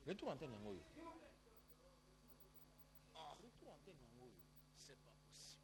Retour antenne yango. C'est pas possible.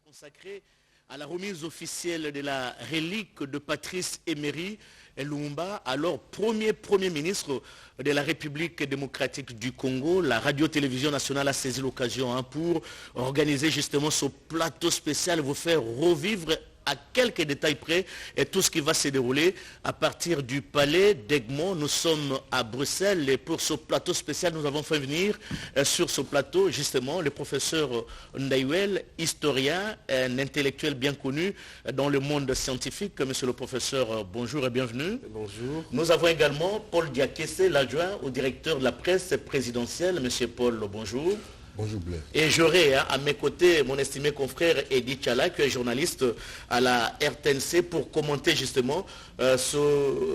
Consacré à la remise officielle de la relique de Patrice Emery Lumumba, alors premier ministre de la République démocratique du Congo. La radio-télévision nationale a saisi l'occasion pour organiser justement ce plateau spécial, vous faire revivre à quelques détails près et tout ce qui va se dérouler à partir du palais d'Egmont. Nous sommes à Bruxelles et pour ce plateau spécial, nous avons fait venir sur ce plateau justement le professeur Ndaiwel, historien, un intellectuel bien connu dans le monde scientifique. Monsieur le professeur, bonjour et bienvenue. Bonjour. Nous avons également Paul Diakese, l'adjoint au directeur de la presse présidentielle. Monsieur Paul, bonjour. Bonjour Blair. Et j'aurai à mes côtés mon estimé confrère Edith Chala, qui est journaliste à la RTNC, pour commenter justement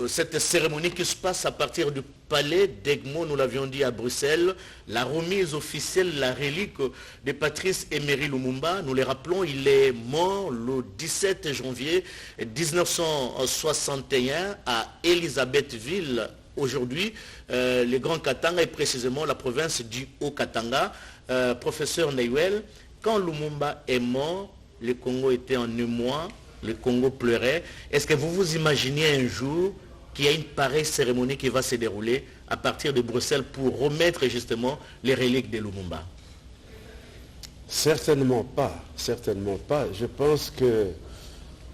cette cérémonie qui se passe à partir du palais d'Egmont, nous l'avions dit à Bruxelles, la remise officielle, la relique de Patrice Emery Lumumba. Nous les rappelons, il est mort le 17 janvier 1961 à Elisabethville. Aujourd'hui, le Grand Katanga et précisément la province du Haut-Katanga. Professeur Ndaiwel, quand Lumumba est mort, le Congo était en émoi, le Congo pleurait. Est-ce que vous vous imaginez un jour qu'il y a une pareille cérémonie qui va se dérouler à partir de Bruxelles pour remettre justement les reliques de Lumumba? Certainement pas, certainement pas. Je pense que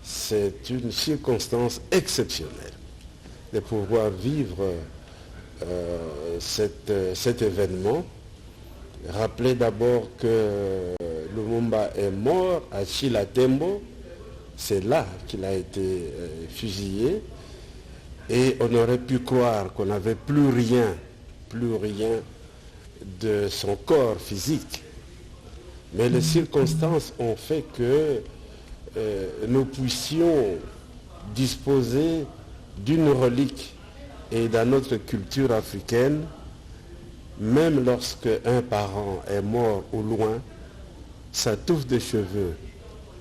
c'est une circonstance exceptionnelle de pouvoir vivre cet événement. Rappelez d'abord que Lumumba est mort à Chilatembo, c'est là qu'il a été fusillé. Et on aurait pu croire qu'on n'avait plus rien de son corps physique. Mais les circonstances ont fait que nous puissions disposer d'une relique. Et dans notre culture africaine, même lorsque un parent est mort au loin, sa touffe de cheveux,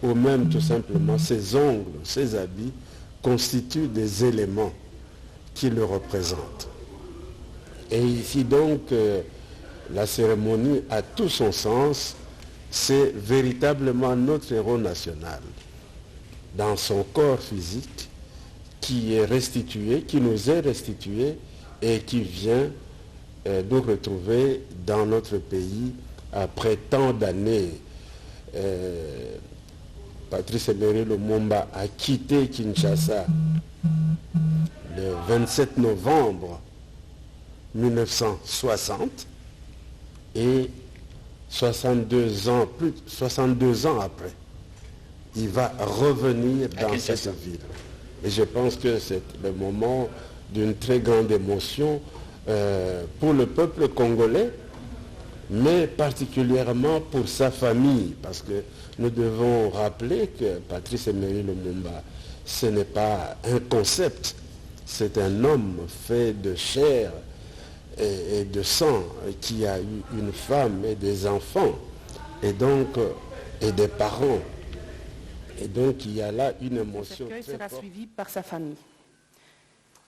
ou même tout simplement ses ongles, ses habits, constituent des éléments qui le représentent. Et ici donc, la cérémonie a tout son sens. C'est véritablement notre héros national, dans son corps physique, qui est restitué, qui nous est restitué et qui vient nous retrouver dans notre pays après tant d'années. Patrice Emery Lumumba a quitté Kinshasa le 27 novembre 1960 et 62 ans après, il va revenir dans cette ville. Et je pense que c'est le moment d'une très grande émotion pour le peuple congolais, mais particulièrement pour sa famille, parce que nous devons rappeler que Patrice Emery Lumumba, ce n'est pas un concept, c'est un homme fait de chair et de sang, qui a eu une femme et des enfants, et donc et des parents. Et donc il y a là une émotion Het très sera forte. suivi par sa famille.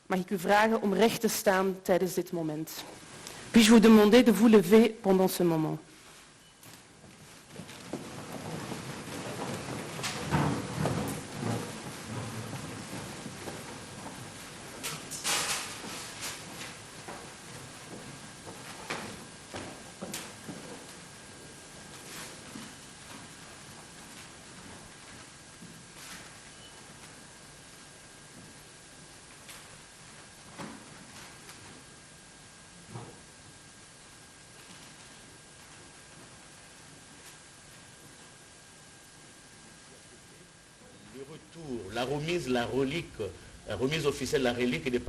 Mag ik u vragen om recht te staan tijdens dit moment? Puis-je vous demander de vous lever pendant ce moment? Le retour, la remise, la relique, la remise officielle, la relique des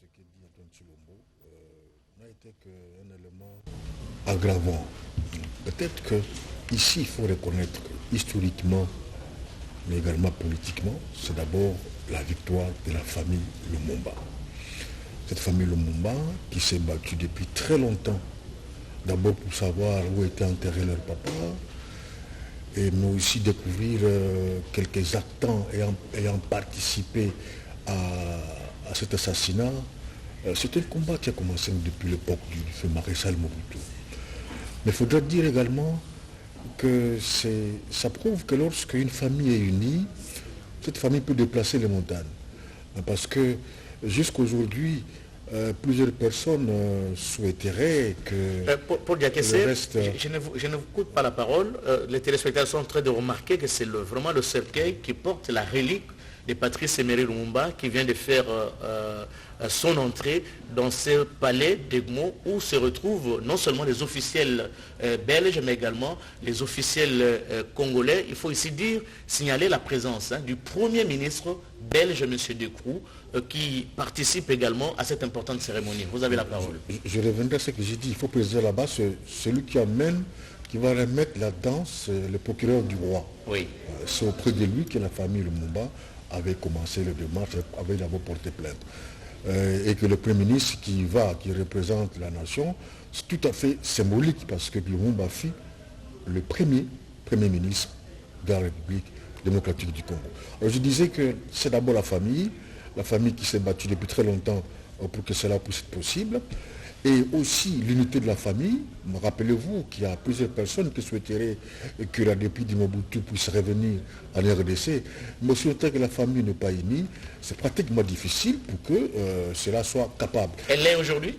Ce que dit Antoine Chilombo n'a été qu'un élément aggravant. Peut-être que ici, il faut reconnaître que historiquement, mais également politiquement, c'est d'abord la victoire de la famille Lumumba. Cette famille Lumumba qui s'est battue depuis très longtemps, d'abord pour savoir où était enterré leur papa, et mais aussi découvrir quelques actants ayant participé à cet assassinat. C'est un combat qui a commencé depuis l'époque du feu maréchal Mobutu. Mais il faudrait dire également que ça prouve que lorsqu'une famille est unie, cette famille peut déplacer les montagnes. Parce que jusqu'aujourd'hui, plusieurs personnes souhaiteraient que Paul Diakessé, le reste... je ne vous coupe pas la parole. Les téléspectateurs sont en train de remarquer que c'est vraiment le cercueil qui porte la relique de Patrice Emery Lumumba qui vient de faire son entrée dans ce palais d'Egmont où se retrouvent non seulement les officiels belges mais également les officiels congolais. Il faut ici signaler la présence du Premier ministre belge, M. Decroux, qui participe également à cette importante cérémonie. Vous avez la parole. Je reviendrai à ce que j'ai dit. Il faut préciser là-bas, celui qui va remettre la danse, le procureur du roi. Oui. C'est auprès de lui que la famille Lumumba avait commencé le démarche, avait d'abord porté plainte. Et que le Premier ministre qui représente la nation, c'est tout à fait symbolique parce que Lumumba fut le premier ministre de la République démocratique du Congo. Alors je disais que c'est d'abord la famille qui s'est battue depuis très longtemps pour que cela puisse être possible, et aussi l'unité de la famille. Rappelez-vous qu'il y a plusieurs personnes qui souhaiteraient que la dépouille de Mobutu puisse revenir en RDC, mais surtout que la famille n'est pas unie, c'est pratiquement difficile pour que cela soit capable. Elle l'est aujourd'hui?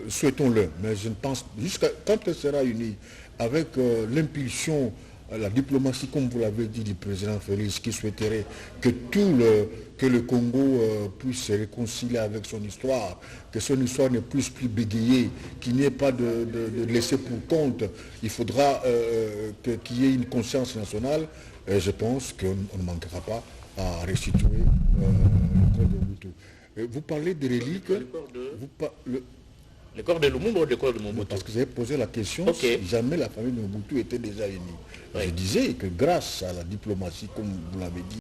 Souhaitons-le, mais je ne pense, jusqu'à quand elle sera unie, avec l'impulsion la diplomatie, comme vous l'avez dit, du président Félix, qui souhaiterait que le Congo puisse se réconcilier avec son histoire, que son histoire ne puisse plus bégayer, qu'il n'y ait pas de laisser pour compte. Il faudra qu'il y ait une conscience nationale. Et je pense qu'on ne manquera pas à restituer le corps de Mobutu. Vous parlez de reliques. Le corps de Lumumba ou le corps de Mobutu? Parce que vous avez posé la question si jamais la famille de Mobutu était déjà unie. Oui. Je disais que grâce à la diplomatie, comme vous l'avez dit,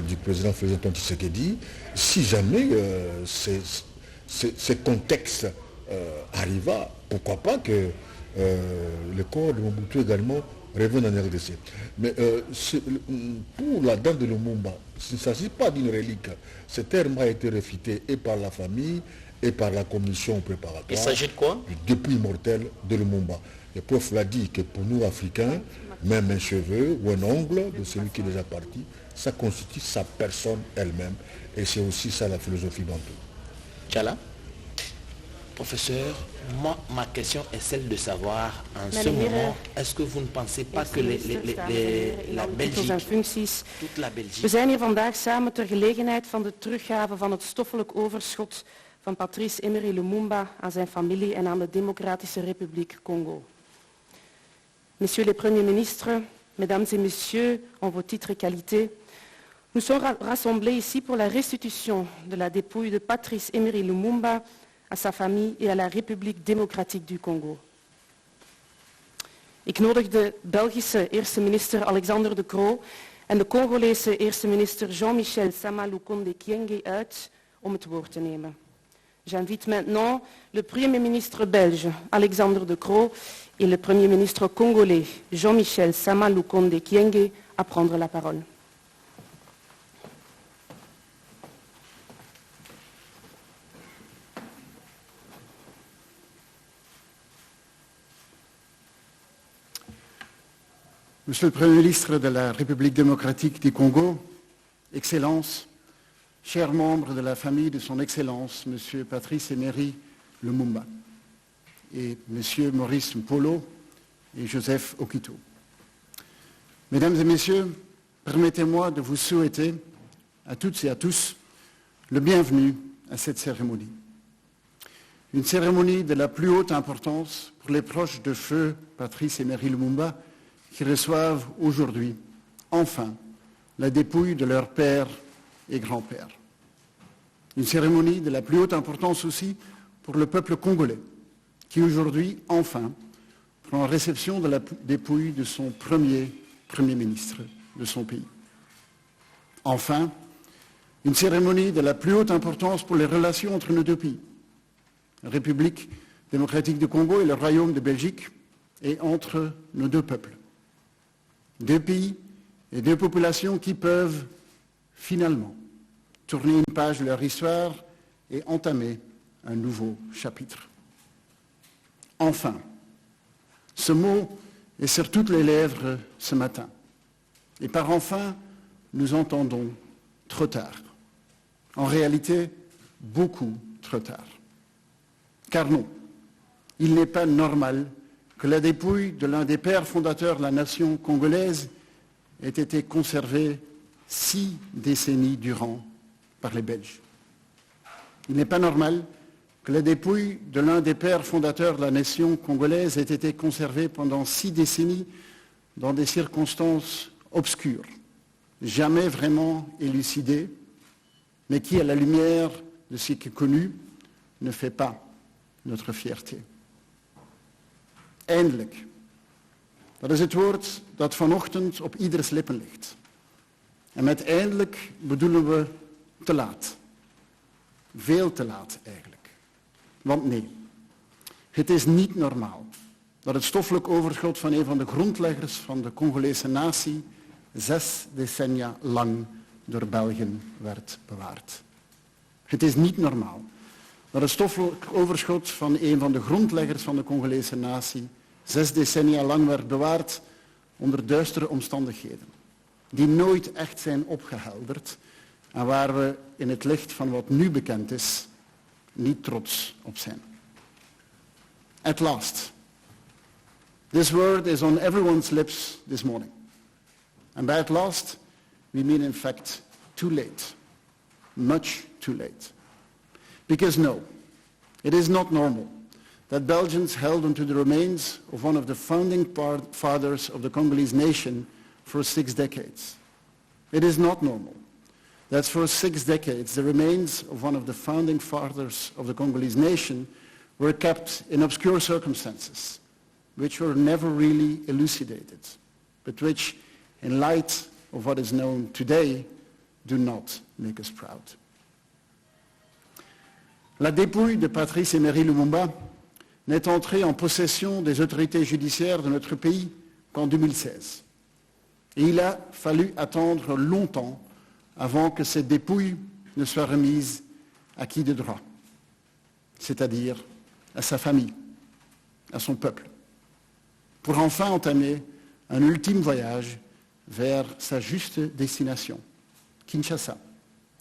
du président Félix Antoine Tshisekedi, si jamais ce contexte arriva, pourquoi pas que le corps de Mobutu également revienne en RDC. Mais pour la date de Lumumba, il ne s'agit pas d'une relique. Ce terme a été réfuté et par la famille et par la commission préparatoire. Il s'agit de quoi? Du dépôt immortel de Lumumba. Le prof l'a dit que pour nous Africains, même un cheveu ou un ongle de celui qui est déjà parti, ça constitue sa personne elle-même. Et c'est aussi ça la philosophie bantou. Tchala? Professeur, moi, ma question est celle de savoir, en ce moment, est-ce que vous ne pensez pas que la Belgique, toute la Belgique... We zijn hier vandaag samen ter gelegenheid van de teruggave van het stoffelijk overschot van Patrice Emery Lumumba aan zijn familie en aan de Democratische République Congo. Messieurs les premiers ministres, mesdames et messieurs, en vos titres et qualités, nous sommes rassemblés ici pour la restitution de la dépouille de Patrice Emery Lumumba à sa famille et à la République démocratique du Congo. Ik nodig de Belgische eerste minister Alexander De Croo en de Congolese eerste minister Jean-Michel Sama Lukonde Kyenge uit om het woord te nemen. J'invite maintenant le Premier ministre belge Alexander De Croo et le Premier ministre congolais Jean-Michel Sama Lukonde Kyenge à prendre la parole. Monsieur le Premier ministre de la République démocratique du Congo, Excellences, chers membres de la famille de son Excellence, Monsieur Patrice Emery Lumumba, et Monsieur Maurice Mpolo et Joseph Okito. Mesdames et Messieurs, permettez-moi de vous souhaiter à toutes et à tous le bienvenu à cette cérémonie. Une cérémonie de la plus haute importance pour les proches de feu Patrice Emery Lumumba, qui reçoivent aujourd'hui, enfin, la dépouille de leur père et grand-père. Une cérémonie de la plus haute importance aussi pour le peuple congolais, qui aujourd'hui, enfin, prend réception de la dépouille de son premier ministre de son pays. Enfin, une cérémonie de la plus haute importance pour les relations entre nos deux pays, la République démocratique du Congo et le Royaume de Belgique, et entre nos deux peuples. Deux pays et deux populations qui peuvent finalement tourner une page de leur histoire et entamer un nouveau chapitre. Enfin, ce mot est sur toutes les lèvres ce matin. Et par enfin, nous entendons trop tard. En réalité, beaucoup trop tard. Car non, il n'est pas normal que la dépouille de l'un des pères fondateurs de la nation congolaise ait été conservée 6 décennies durant par les Belges. Il n'est pas normal que la dépouille de l'un des pères fondateurs de la nation congolaise ait été conservée pendant 6 décennies dans des circonstances obscures, jamais vraiment élucidées, mais qui, à la lumière de ce qui est connu, ne fait pas notre fierté. Eindelijk. Dat is het woord dat vanochtend op ieders lippen ligt. En met eindelijk bedoelen we te laat. Veel te laat eigenlijk. Want nee, het is niet normaal dat het stoffelijk overschot van een van de grondleggers van de Congolese natie 6 decennia lang door Belgen werd bewaard. Het is niet normaal dat het stoffelijk overschot van een van de grondleggers van de Congolese natie 6 decennia lang werd bewaard onder duistere omstandigheden, die nooit echt zijn opgehelderd en waar we in het licht van wat nu bekend is niet trots op zijn. At last, this word is on everyone's lips this morning. And by at last, we mean in fact too late, much too late. Because no, it is not normal that Belgians held onto the remains of one of the founding fathers of the Congolese nation for 6 decades. It is not normal that for 6 decades the remains of one of the founding fathers of the Congolese nation were kept in obscure circumstances, which were never really elucidated, but which, in light of what is known today, do not make us proud. La dépouille de Patrice Emery Lumumba n'est entrée en possession des autorités judiciaires de notre pays qu'en 2016. Et il a fallu attendre longtemps avant que cette dépouille ne soit remise à qui de droit, c'est-à-dire à sa famille, à son peuple, pour enfin entamer un ultime voyage vers sa juste destination, Kinshasa,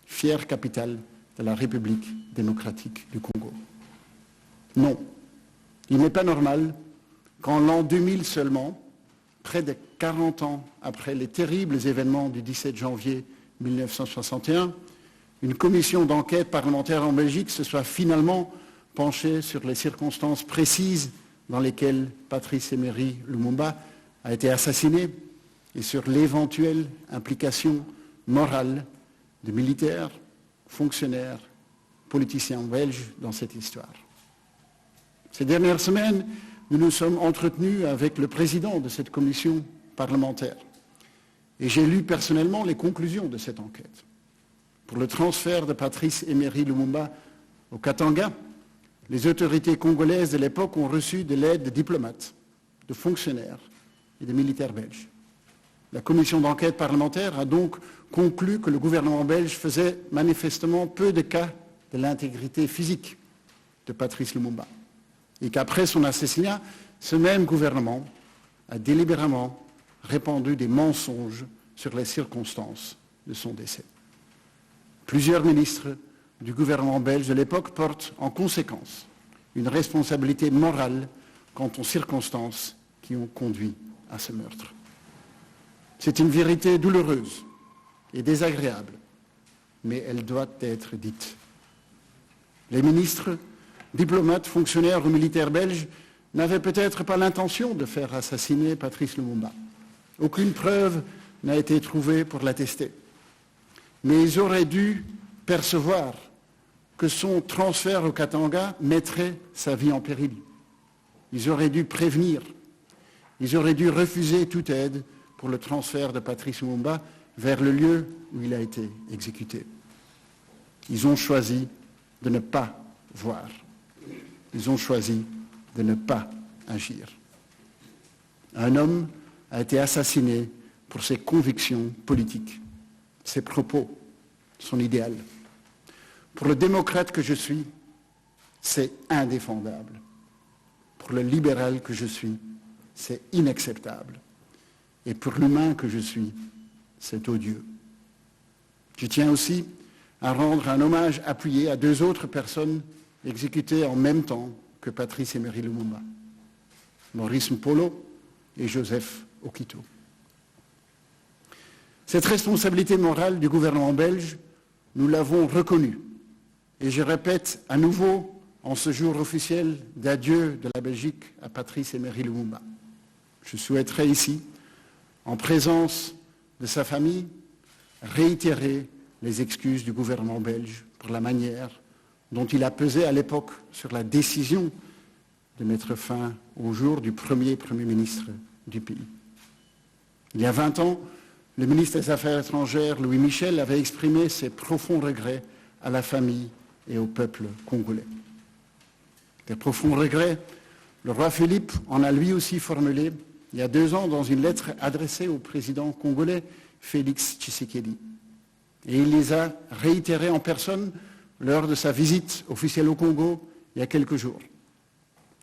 fière capitale de la République démocratique du Congo. Non, il n'est pas normal qu'en l'an 2000 seulement, près de 40 ans après les terribles événements du 17 janvier 1961, une commission d'enquête parlementaire en Belgique se soit finalement penchée sur les circonstances précises dans lesquelles Patrice Emery Lumumba a été assassiné et sur l'éventuelle implication morale de militaires, fonctionnaires, politiciens belges dans cette histoire. Ces dernières semaines, nous nous sommes entretenus avec le président de cette commission parlementaire et j'ai lu personnellement les conclusions de cette enquête. Pour le transfert de Patrice Emery Lumumba au Katanga, les autorités congolaises de l'époque ont reçu de l'aide de diplomates, de fonctionnaires et de militaires belges. La commission d'enquête parlementaire a donc conclu que le gouvernement belge faisait manifestement peu de cas de l'intégrité physique de Patrice Lumumba et qu'après son assassinat, ce même gouvernement a délibérément répandu des mensonges sur les circonstances de son décès. Plusieurs ministres du gouvernement belge de l'époque portent en conséquence une responsabilité morale quant aux circonstances qui ont conduit à ce meurtre. C'est une vérité douloureuse et désagréable, mais elle doit être dite. Les ministres, diplomates, fonctionnaires ou militaires belges n'avaient peut-être pas l'intention de faire assassiner Patrice Lumumba. Aucune preuve n'a été trouvée pour l'attester. Mais ils auraient dû percevoir que son transfert au Katanga mettrait sa vie en péril. Ils auraient dû prévenir. Ils auraient dû refuser toute aide pour le transfert de Patrice Lumumba vers le lieu où il a été exécuté. Ils ont choisi de ne pas voir. Ils ont choisi de ne pas agir. Un homme a été assassiné pour ses convictions politiques, ses propos, son idéal. Pour le démocrate que je suis, c'est indéfendable. Pour le libéral que je suis, c'est inacceptable. Et pour l'humain que je suis, c'est odieux. Je tiens aussi à rendre un hommage appuyé à 2 autres personnes exécutées en même temps que Patrice Emery Lumumba, Maurice Mpolo et Joseph Okito. Cette responsabilité morale du gouvernement belge, nous l'avons reconnue. Et je répète à nouveau, en ce jour officiel d'adieu de la Belgique à Patrice Emery Lumumba, je souhaiterais ici, en présence de sa famille, réitérer les excuses du gouvernement belge pour la manière dont il a pesé à l'époque sur la décision de mettre fin au jour du premier ministre du pays. Il y a 20 ans, le ministre des Affaires étrangères, Louis Michel, avait exprimé ses profonds regrets à la famille et au peuple congolais. Des profonds regrets, le roi Philippe en a lui aussi formulé il y a 2 ans dans une lettre adressée au président congolais Félix Tshisekedi. Et il les a réitérés en personne lors de sa visite officielle au Congo il y a quelques jours.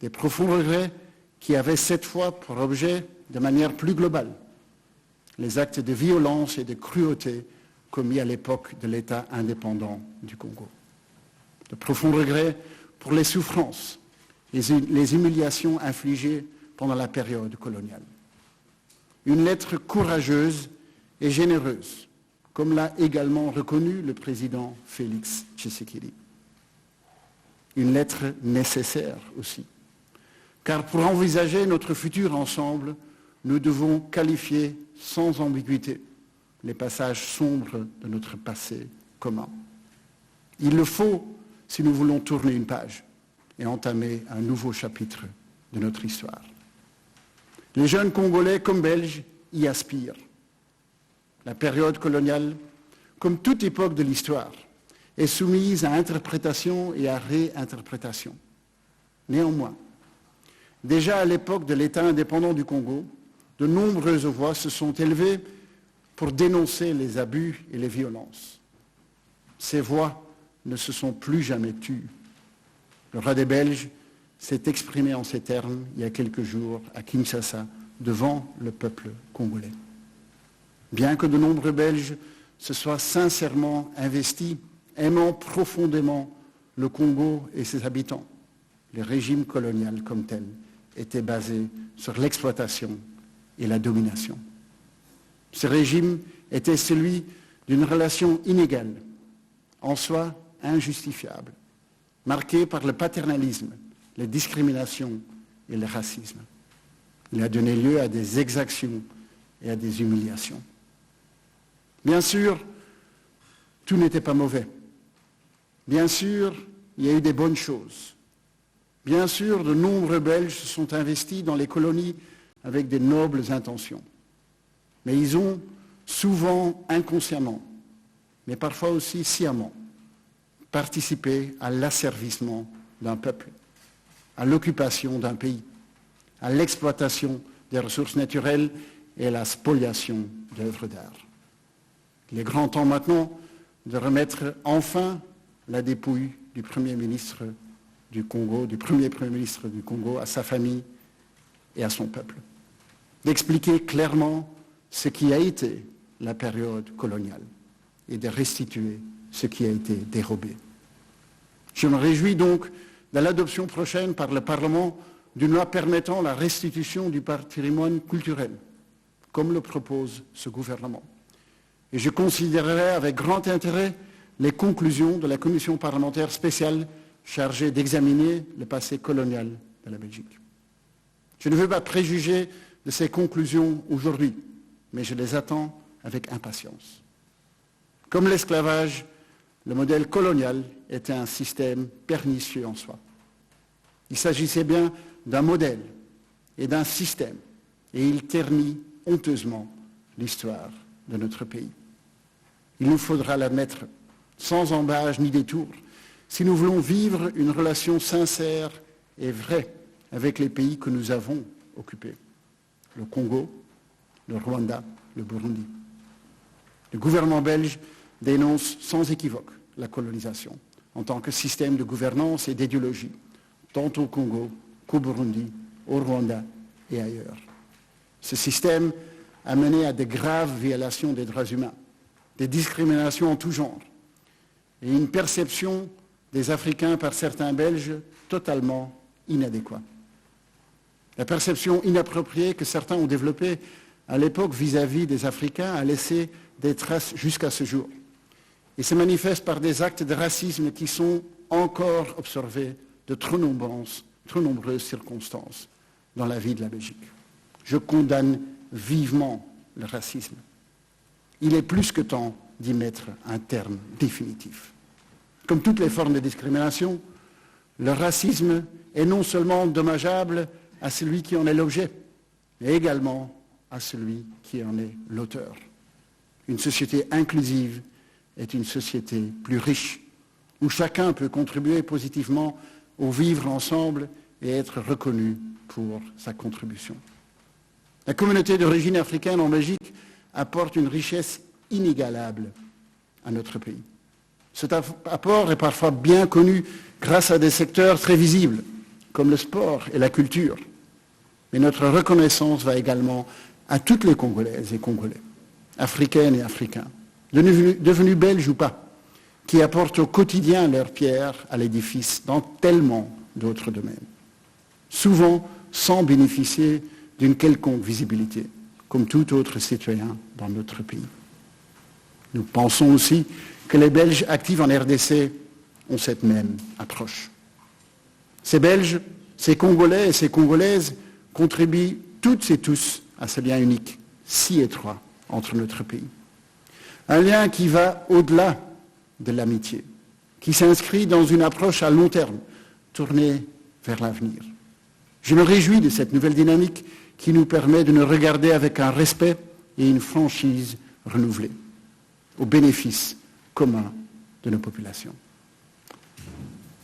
Des profonds regrets qui avaient cette fois pour objet, de manière plus globale, les actes de violence et de cruauté commis à l'époque de l'État indépendant du Congo. De profonds regrets pour les souffrances, les humiliations infligées pendant la période coloniale. Une lettre courageuse et généreuse, comme l'a également reconnu le président Félix Tshisekedi. Une lettre nécessaire aussi, car pour envisager notre futur ensemble, nous devons qualifier sans ambiguïté les passages sombres de notre passé commun. Il le faut si nous voulons tourner une page et entamer un nouveau chapitre de notre histoire. Les jeunes Congolais comme Belges y aspirent. La période coloniale, comme toute époque de l'histoire, est soumise à interprétation et à réinterprétation. Néanmoins, déjà à l'époque de l'État indépendant du Congo, de nombreuses voix se sont élevées pour dénoncer les abus et les violences. Ces voix ne se sont plus jamais tues. Le roi des Belges s'est exprimé en ces termes il y a quelques jours à Kinshasa devant le peuple congolais. Bien que de nombreux Belges se soient sincèrement investis, aimant profondément le Congo et ses habitants, le régime colonial comme tel était basé sur l'exploitation et la domination. Ce régime était celui d'une relation inégale, en soi injustifiable, marquée par le paternalisme, les discriminations et le racisme. Il a donné lieu à des exactions et à des humiliations. Bien sûr, tout n'était pas mauvais. Bien sûr, il y a eu des bonnes choses. Bien sûr, de nombreux Belges se sont investis dans les colonies avec des nobles intentions. Mais ils ont souvent inconsciemment, mais parfois aussi sciemment, participé à l'asservissement d'un peuple, à l'occupation d'un pays, à l'exploitation des ressources naturelles et à la spoliation d'œuvres d'art. Il est grand temps maintenant de remettre enfin la dépouille du Premier ministre du Congo, du premier Premier ministre du Congo, à sa famille et à son peuple. D'expliquer clairement ce qui a été la période coloniale et de restituer ce qui a été dérobé. Je me réjouis donc de l'adoption prochaine par le Parlement d'une loi permettant la restitution du patrimoine culturel, comme le propose ce gouvernement. Et je considérerai avec grand intérêt les conclusions de la commission parlementaire spéciale chargée d'examiner le passé colonial de la Belgique. Je ne veux pas préjuger de ces conclusions aujourd'hui, mais je les attends avec impatience. Comme l'esclavage, le modèle colonial était un système pernicieux en soi. Il s'agissait bien d'un modèle et d'un système, et il ternit honteusement l'histoire de notre pays. Il nous faudra l'admettre sans embâche ni détour, si nous voulons vivre une relation sincère et vraie avec les pays que nous avons occupés, le Congo, le Rwanda, le Burundi. Le gouvernement belge dénonce sans équivoque la colonisation en tant que système de gouvernance et d'idéologie, tant au Congo qu'au Burundi, au Rwanda et ailleurs. Ce système a mené à de graves violations des droits humains, des discriminations en tout genre, et une perception des Africains par certains Belges totalement inadéquate. La perception inappropriée que certains ont développée à l'époque vis-à-vis des Africains a laissé des traces jusqu'à ce jour. Et se manifeste par des actes de racisme qui sont encore observés de trop nombreuses circonstances dans la vie de la Belgique. Je condamne vivement le racisme. Il est plus que temps d'y mettre un terme définitif. Comme toutes les formes de discrimination, le racisme est non seulement dommageable à celui qui en est l'objet, mais également à celui qui en est l'auteur. Une société inclusive est une société plus riche, où chacun peut contribuer positivement au vivre ensemble et être reconnu pour sa contribution. La communauté d'origine africaine en Belgique apporte une richesse inégalable à notre pays. Cet apport est parfois bien connu grâce à des secteurs très visibles, comme le sport et la culture. Mais notre reconnaissance va également à toutes les Congolaises et Congolais, africaines et africains, devenus belges ou pas, qui apportent au quotidien leur pierre à l'édifice dans tellement d'autres domaines, souvent sans bénéficier d'une quelconque visibilité, comme tout autre citoyen dans notre pays. Nous pensons aussi que les Belges actifs en RDC ont cette même approche. Ces Belges, ces Congolais et ces Congolaises contribuent toutes et tous à ce lien unique, si étroit, entre notre pays. Un lien qui va au-delà de l'amitié, qui s'inscrit dans une approche à long terme, tournée vers l'avenir. Je me réjouis de cette nouvelle dynamique qui nous permet de nous regarder avec un respect et une franchise renouvelée, au bénéfice commun de nos populations.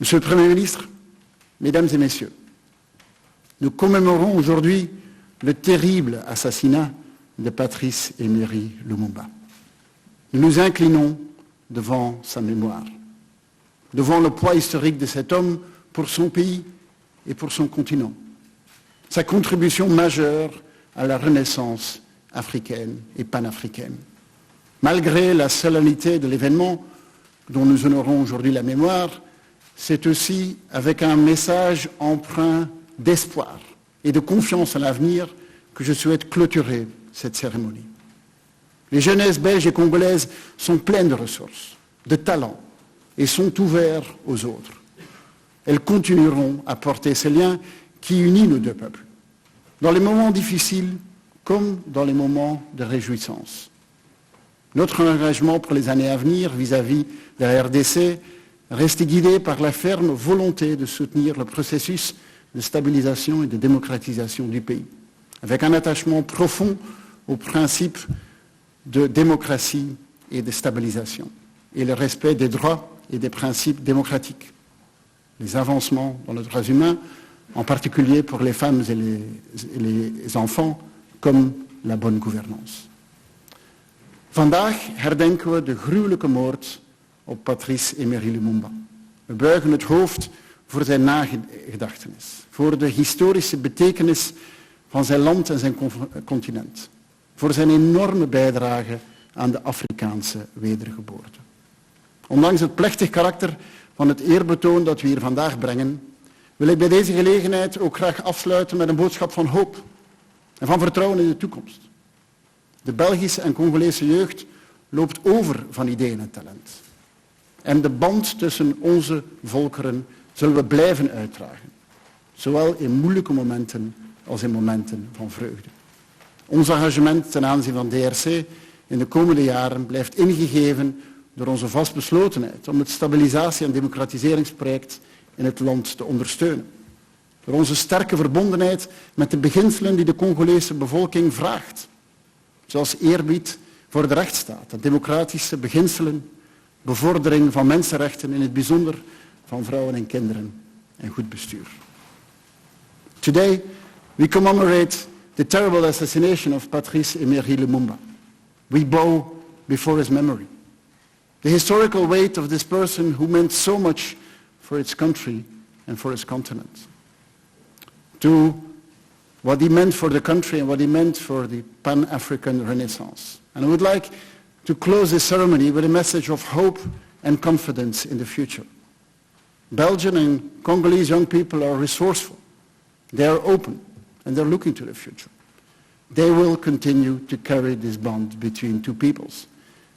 Monsieur le Premier ministre, Mesdames et Messieurs, nous commémorons aujourd'hui le terrible assassinat de Patrice Emery Lumumba. Nous nous inclinons devant sa mémoire, devant le poids historique de cet homme pour son pays et pour son continent, sa contribution majeure à la renaissance africaine et panafricaine. Malgré la solennité de l'événement dont nous honorons aujourd'hui la mémoire, c'est aussi avec un message empreint d'espoir et de confiance à l'avenir que je souhaite clôturer cette cérémonie. Les jeunesses belges et congolaises sont pleines de ressources, de talents et sont ouvertes aux autres. Elles continueront à porter ce lien qui unit nos deux peuples, dans les moments difficiles comme dans les moments de réjouissance. Notre engagement pour les années à venir vis-à-vis de la RDC reste guidé par la ferme volonté de soutenir le processus de stabilisation et de démocratisation du pays, avec un attachement profond aux principes de démocratie et de stabilisation, et le respect des droits et des principes démocratiques. Les avancements dans les droits humains, en particulier pour les femmes et les enfants, comme la bonne gouvernance. Vandaag herdenken we de gruwelijke moord op Patrice Emery Lumumba. We buigen het hoofd voor zijn nagedachtenis, voor de historische betekenis van zijn land en zijn continent, voor zijn enorme bijdrage aan de Afrikaanse wedergeboorte. Ondanks het plechtig karakter van het eerbetoon dat we hier vandaag brengen, wil ik bij deze gelegenheid ook graag afsluiten met een boodschap van hoop en van vertrouwen in de toekomst. De Belgische en Congolese jeugd loopt over van ideeën en talent. En de band tussen onze volkeren zullen we blijven uitdragen, zowel in moeilijke momenten als in momenten van vreugde. Ons engagement ten aanzien van DRC in de komende jaren blijft ingegeven door onze vastbeslotenheid om het stabilisatie- en democratiseringsproject in het land te ondersteunen. Door onze sterke verbondenheid met de beginselen die de Congolese bevolking vraagt, zoals eerbied voor de rechtsstaat en democratische beginselen, bevordering van mensenrechten, in het bijzonder van vrouwen en kinderen en goed bestuur. Today, we commemorate the terrible assassination of Patrice Emery Lumumba. We bow before his memory. The historical weight of this person who meant so much for its country and for its continent. To what he meant for the country and what he meant for the Pan-African Renaissance. And I would like to close this ceremony with a message of hope and confidence in the future. Belgian and Congolese young people are resourceful. They are open and they're looking to the future. They will continue to carry this bond between two peoples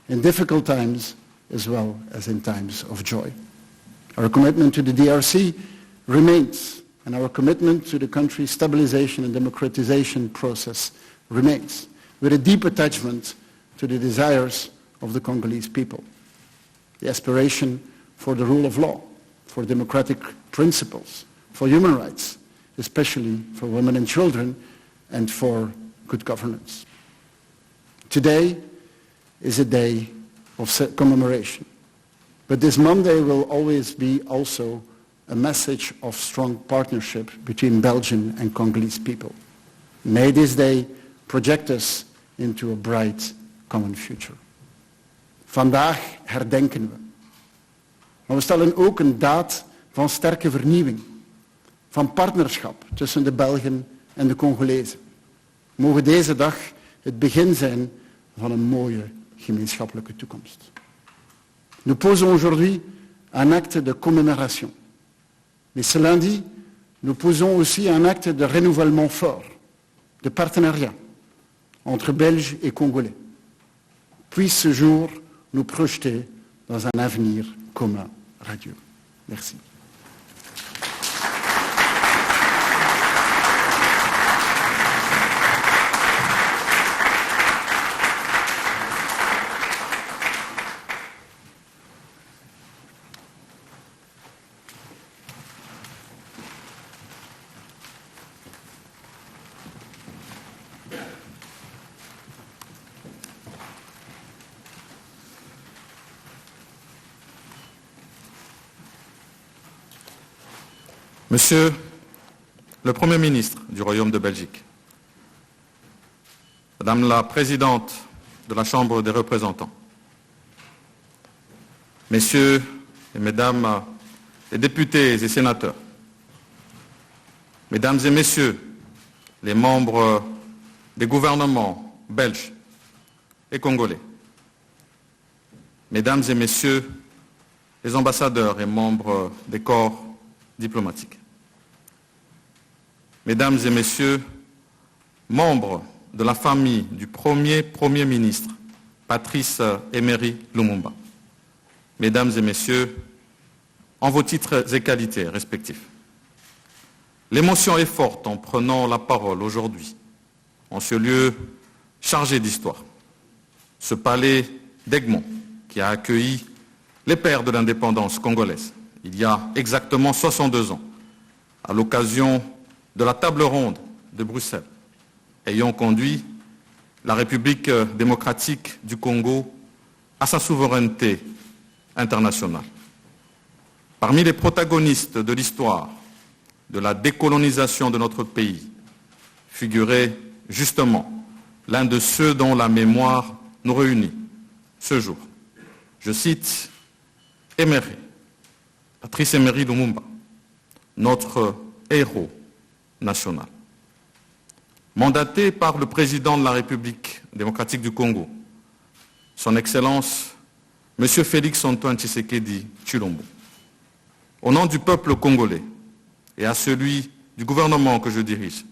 in difficult times as well as in times of joy. Our commitment to the DRC remains, and our commitment to the country's stabilization and democratization process remains, with a deep attachment to the desires of the Congolese people, the aspiration for the rule of law, for democratic principles, for human rights, especially for women and children, and for good governance. Today is a day of commemoration, but this Monday will always be also a message of strong partnership between Belgian and Congolese people. May this day project us into a bright common future. Vandaag herdenken we. Maar we stellen ook een daad van sterke vernieuwing, van partnerschap tussen de Belgen en de Congolezen. Mogen deze dag het begin zijn van een mooie gemeenschappelijke toekomst. Nous posons aujourd'hui un acte de commémoration. Mais ce lundi, nous posons aussi un acte de renouvellement fort, de partenariat, entre Belges et Congolais. Puisse ce jour nous projeter dans un avenir commun radieux. Merci. Monsieur le Premier ministre du Royaume de Belgique, Madame la Présidente de la Chambre des représentants, Messieurs et Mesdames les députés et sénateurs, Mesdames et Messieurs les membres des gouvernements belges et congolais, Mesdames et Messieurs les ambassadeurs et membres des corps diplomatiques, Mesdames et Messieurs, membres de la famille du Premier ministre, Patrice Emery Lumumba, Mesdames et Messieurs, en vos titres et qualités respectifs. L'émotion est forte en prenant la parole aujourd'hui, en ce lieu chargé d'histoire, ce palais d'Egmont qui a accueilli les pères de l'indépendance congolaise il y a exactement 62 ans, à l'occasion de la table ronde de Bruxelles, ayant conduit la République démocratique du Congo à sa souveraineté internationale. Parmi les protagonistes de l'histoire de la décolonisation de notre pays figurait justement l'un de ceux dont la mémoire nous réunit ce jour. Je cite Emery, Patrice Emery Lumumba, notre héros national. Mandaté par le président de la République démocratique du Congo, son Excellence, M. Félix Antoine Tshisekedi Tshilombo, au nom du peuple congolais et à celui du gouvernement que je dirige,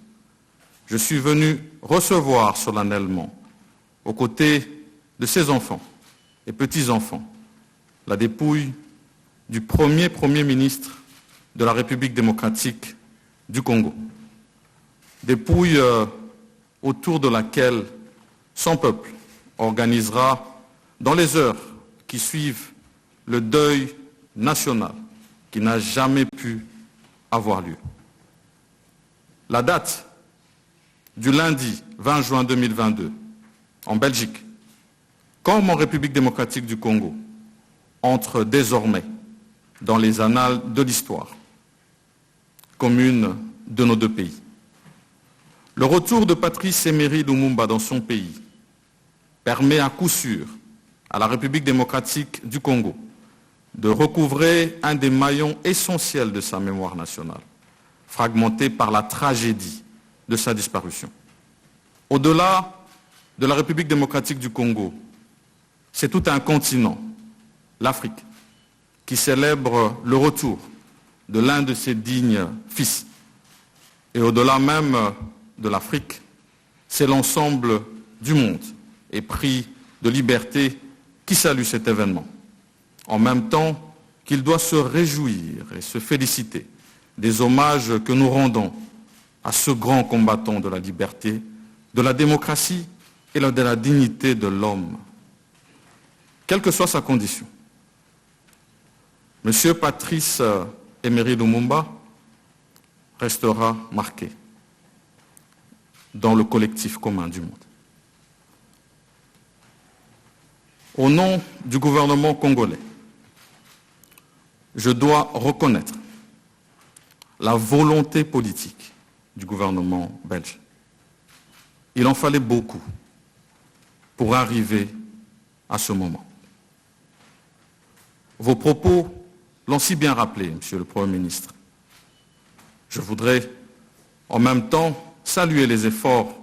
je suis venu recevoir solennellement, aux côtés de ses enfants et petits-enfants, la dépouille du Premier ministre de la République démocratique du Congo. Dépouille autour de laquelle son peuple organisera dans les heures qui suivent le deuil national qui n'a jamais pu avoir lieu. La date du lundi 20 juin 2022 en Belgique, comme en République démocratique du Congo, entre désormais dans les annales de l'histoire commune de nos deux pays. Le retour de Patrice Emery Lumumba dans son pays permet à coup sûr à la République démocratique du Congo de recouvrer un des maillons essentiels de sa mémoire nationale, fragmenté par la tragédie de sa disparition. Au-delà de la République démocratique du Congo, c'est tout un continent, l'Afrique, qui célèbre le retour de l'un de ses dignes fils. Et au-delà même de l'Afrique, c'est l'ensemble du monde épris de liberté qui salue cet événement, en même temps qu'il doit se réjouir et se féliciter des hommages que nous rendons à ce grand combattant de la liberté, de la démocratie et de la dignité de l'homme, quelle que soit sa condition. Monsieur Patrice Emery Lumumba restera marqué dans le collectif commun du monde. Au nom du gouvernement congolais, je dois reconnaître la volonté politique du gouvernement belge. Il en fallait beaucoup pour arriver à ce moment. Vos propos l'ont si bien rappelé, Monsieur le Premier ministre. Je voudrais en même temps saluer les efforts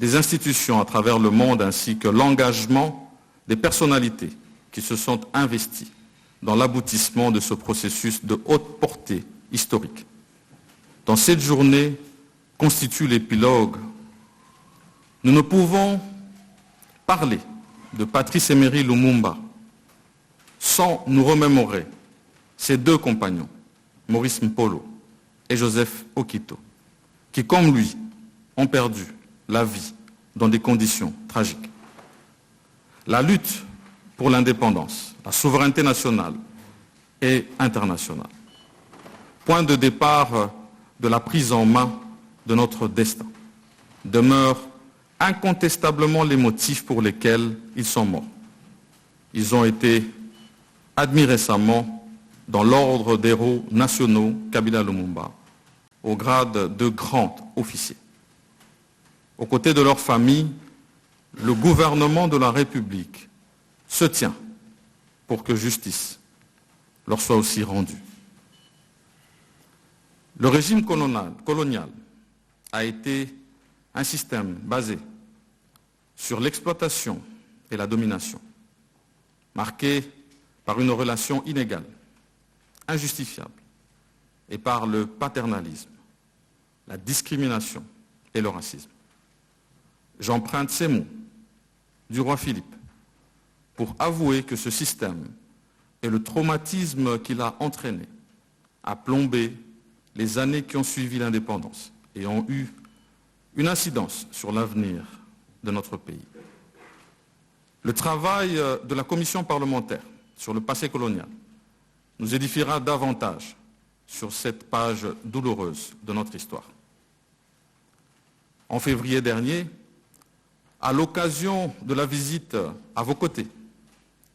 des institutions à travers le monde ainsi que l'engagement des personnalités qui se sont investies dans l'aboutissement de ce processus de haute portée historique. Dans cette journée constitue l'épilogue Nous ne pouvons parler de Patrice Emery Lumumba sans nous remémorer ses deux compagnons, Maurice Mpolo et Joseph Okito, qui, comme lui, ont perdu la vie dans des conditions tragiques. La lutte pour l'indépendance, la souveraineté nationale et internationale, point de départ de la prise en main de notre destin, demeure incontestablement les motifs pour lesquels ils sont morts. Ils ont été admis récemment dans l'ordre des héros nationaux Kabila Lumumba, au grade de grand officier. Aux côtés de leur famille, le gouvernement de la République se tient pour que justice leur soit aussi rendue. Le régime colonial a été un système basé sur l'exploitation et la domination, marqué par une relation inégale, injustifiable, et par le paternalisme, la discrimination et le racisme. J'emprunte ces mots du roi Philippe pour avouer que ce système et le traumatisme qu'il a entraîné a plombé les années qui ont suivi l'indépendance et ont eu une incidence sur l'avenir de notre pays. Le travail de la commission parlementaire sur le passé colonial nous édifiera davantage sur cette page douloureuse de notre histoire. En février dernier, à l'occasion de la visite à vos côtés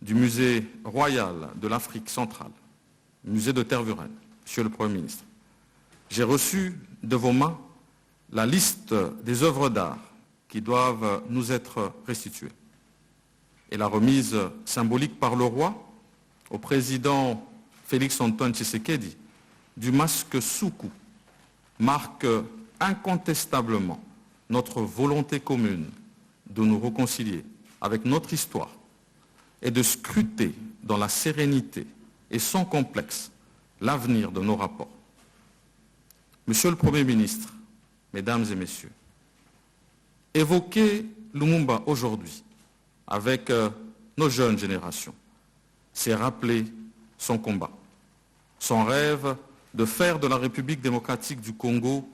du musée royal de l'Afrique centrale, musée de Tervuren, Monsieur le Premier ministre, j'ai reçu de vos mains la liste des œuvres d'art qui doivent nous être restituées. Et la remise symbolique par le roi au président Félix-Antoine Tshisekedi du masque Soukou marque incontestablement notre volonté commune de nous réconcilier avec notre histoire et de scruter dans la sérénité et sans complexe l'avenir de nos rapports. Monsieur le Premier ministre, Mesdames et Messieurs, évoquer Lumumba aujourd'hui avec nos jeunes générations, c'est rappeler son combat, son rêve de faire de la République démocratique du Congo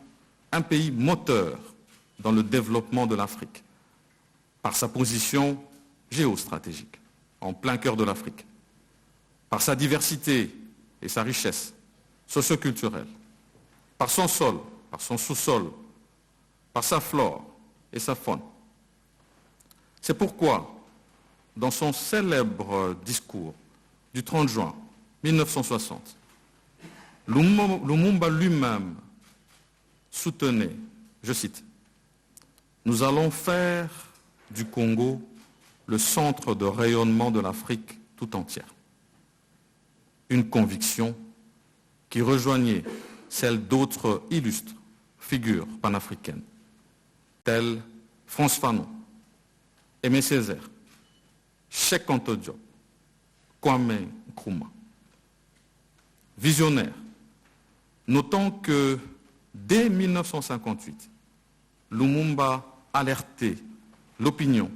un pays moteur dans le développement de l'Afrique, par sa position géostratégique, en plein cœur de l'Afrique, par sa diversité et sa richesse socioculturelle, par son sol, par son sous-sol, par sa flore et sa faune. C'est pourquoi, dans son célèbre discours du 30 juin 1960, Lumumba lui-même soutenait, je cite, « Nous allons faire du Congo le centre de rayonnement de l'Afrique tout entière. » Une conviction qui rejoignait celle d'autres illustres figures panafricaines, telles Frantz Fanon, Aimé Césaire, Cheikh Anta Diop, Kwame Nkrumah. Visionnaire, notons que dès 1958, Lumumba alertait l'opinion,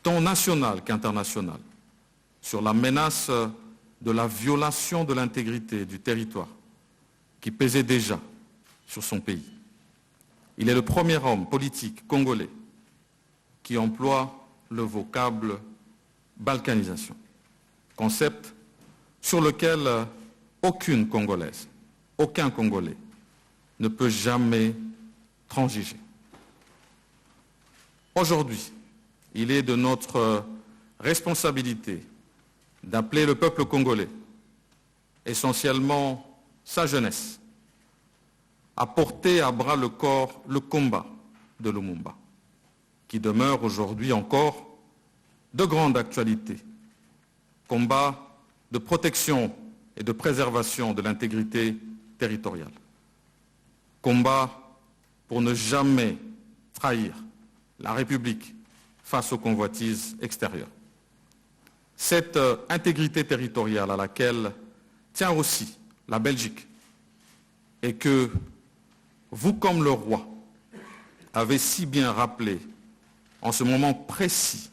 tant nationale qu'internationale, sur la menace de la violation de l'intégrité du territoire qui pesait déjà sur son pays. Il est le premier homme politique congolais qui emploie le vocable balkanisation, concept sur lequel aucune Congolaise, aucun Congolais ne peut jamais transiger. Aujourd'hui, il est de notre responsabilité d'appeler le peuple congolais, essentiellement sa jeunesse, à porter à bras le corps le combat de Lumumba, qui demeure aujourd'hui encore de grande actualité. Combat de protection et de préservation de l'intégrité territoriale. Combat pour ne jamais trahir la République face aux convoitises extérieures. Cette intégrité territoriale à laquelle tient aussi la Belgique et que vous, comme le roi, avez si bien rappelé en ce moment précis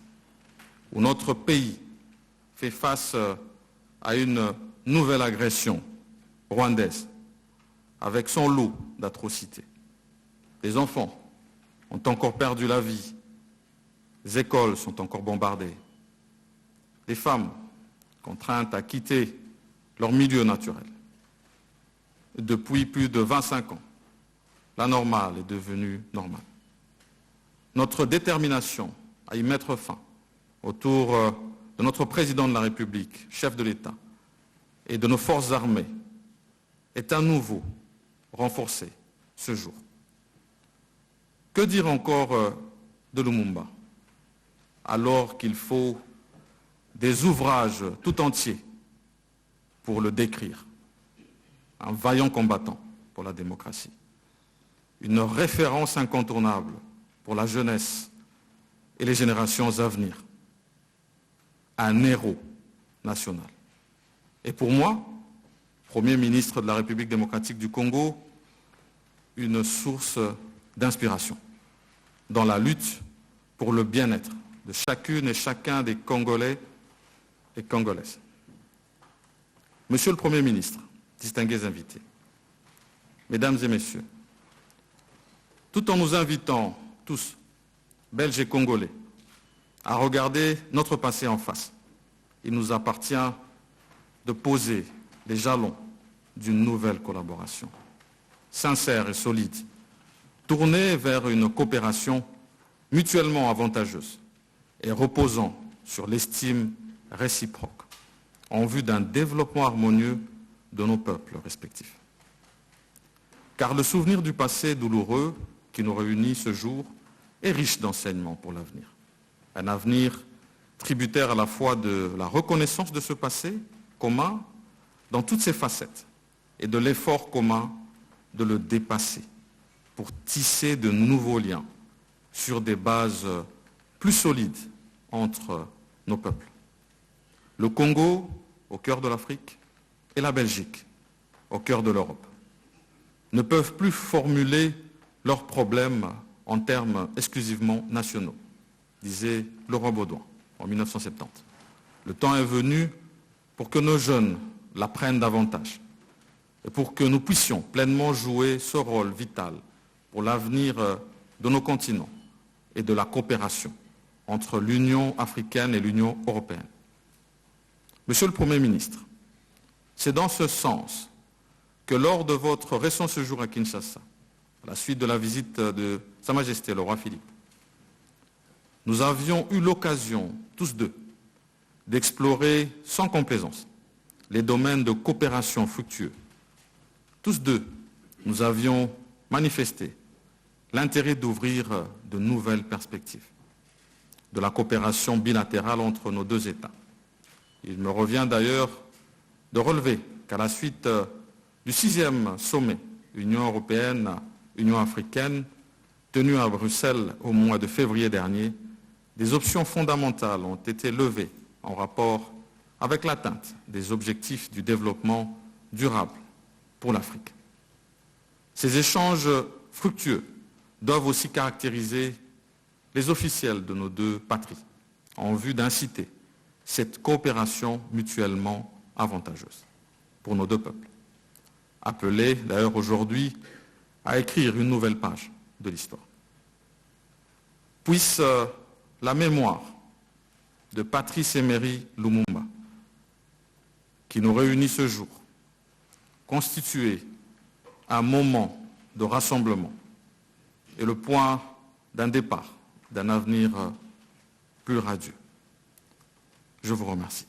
où notre pays fait face à une nouvelle agression rwandaise avec son lot d'atrocités. Les enfants ont encore perdu la vie, les écoles sont encore bombardées, les femmes contraintes à quitter leur milieu naturel. Depuis plus de 25 ans, la normale est devenue normale. Notre détermination à y mettre fin autour de notre président de la République, chef de l'État, et de nos forces armées est à nouveau renforcée ce jour. Que dire encore de Lumumba, alors qu'il faut des ouvrages tout entiers pour le décrire? Un vaillant combattant pour la démocratie, une référence incontournable pour la jeunesse et les générations à venir, un héros national. Et pour moi, Premier ministre de la République démocratique du Congo, une source d'inspiration dans la lutte pour le bien-être de chacune et chacun des Congolais et Congolaises. Monsieur le Premier ministre, distingués invités, Mesdames et Messieurs, tout en nous invitant tous, Belges et Congolais, à regarder notre passé en face, il nous appartient de poser les jalons d'une nouvelle collaboration, sincère et solide, tournée vers une coopération mutuellement avantageuse et reposant sur l'estime réciproque, en vue d'un développement harmonieux de nos peuples respectifs. Car le souvenir du passé douloureux qui nous réunit ce jour est riche d'enseignements pour l'avenir. Un avenir tributaire à la fois de la reconnaissance de ce passé commun dans toutes ses facettes et de l'effort commun de le dépasser pour tisser de nouveaux liens sur des bases plus solides entre nos peuples. Le Congo, au cœur de l'Afrique, et la Belgique, au cœur de l'Europe, ne peuvent plus formuler leurs problèmes en termes exclusivement nationaux, disait Laurent Baudouin en 1970. Le temps est venu pour que nos jeunes l'apprennent davantage et pour que nous puissions pleinement jouer ce rôle vital pour l'avenir de nos continents et de la coopération entre l'Union africaine et l'Union européenne. Monsieur le Premier ministre, c'est dans ce sens que lors de votre récent séjour à Kinshasa, à la suite de la visite de Sa Majesté le roi Philippe, nous avions eu l'occasion, tous deux, d'explorer sans complaisance les domaines de coopération fructueux. Tous deux, nous avions manifesté l'intérêt d'ouvrir de nouvelles perspectives de la coopération bilatérale entre nos deux États. Il me revient d'ailleurs de relever qu'à la suite du 6e sommet Union européenne-Union africaine tenu à Bruxelles au mois de février dernier, des options fondamentales ont été levées en rapport avec l'atteinte des objectifs du développement durable pour l'Afrique. Ces échanges fructueux doivent aussi caractériser les officiels de nos deux patries en vue d'inciter cette coopération mutuellement avantageuse pour nos deux peuples, appelés d'ailleurs aujourd'hui à écrire une nouvelle page de l'histoire. Puisse la mémoire de Patrice Emery Lumumba, qui nous réunit ce jour, constituer un moment de rassemblement et le point d'un départ, d'un avenir plus radieux. Je vous remercie.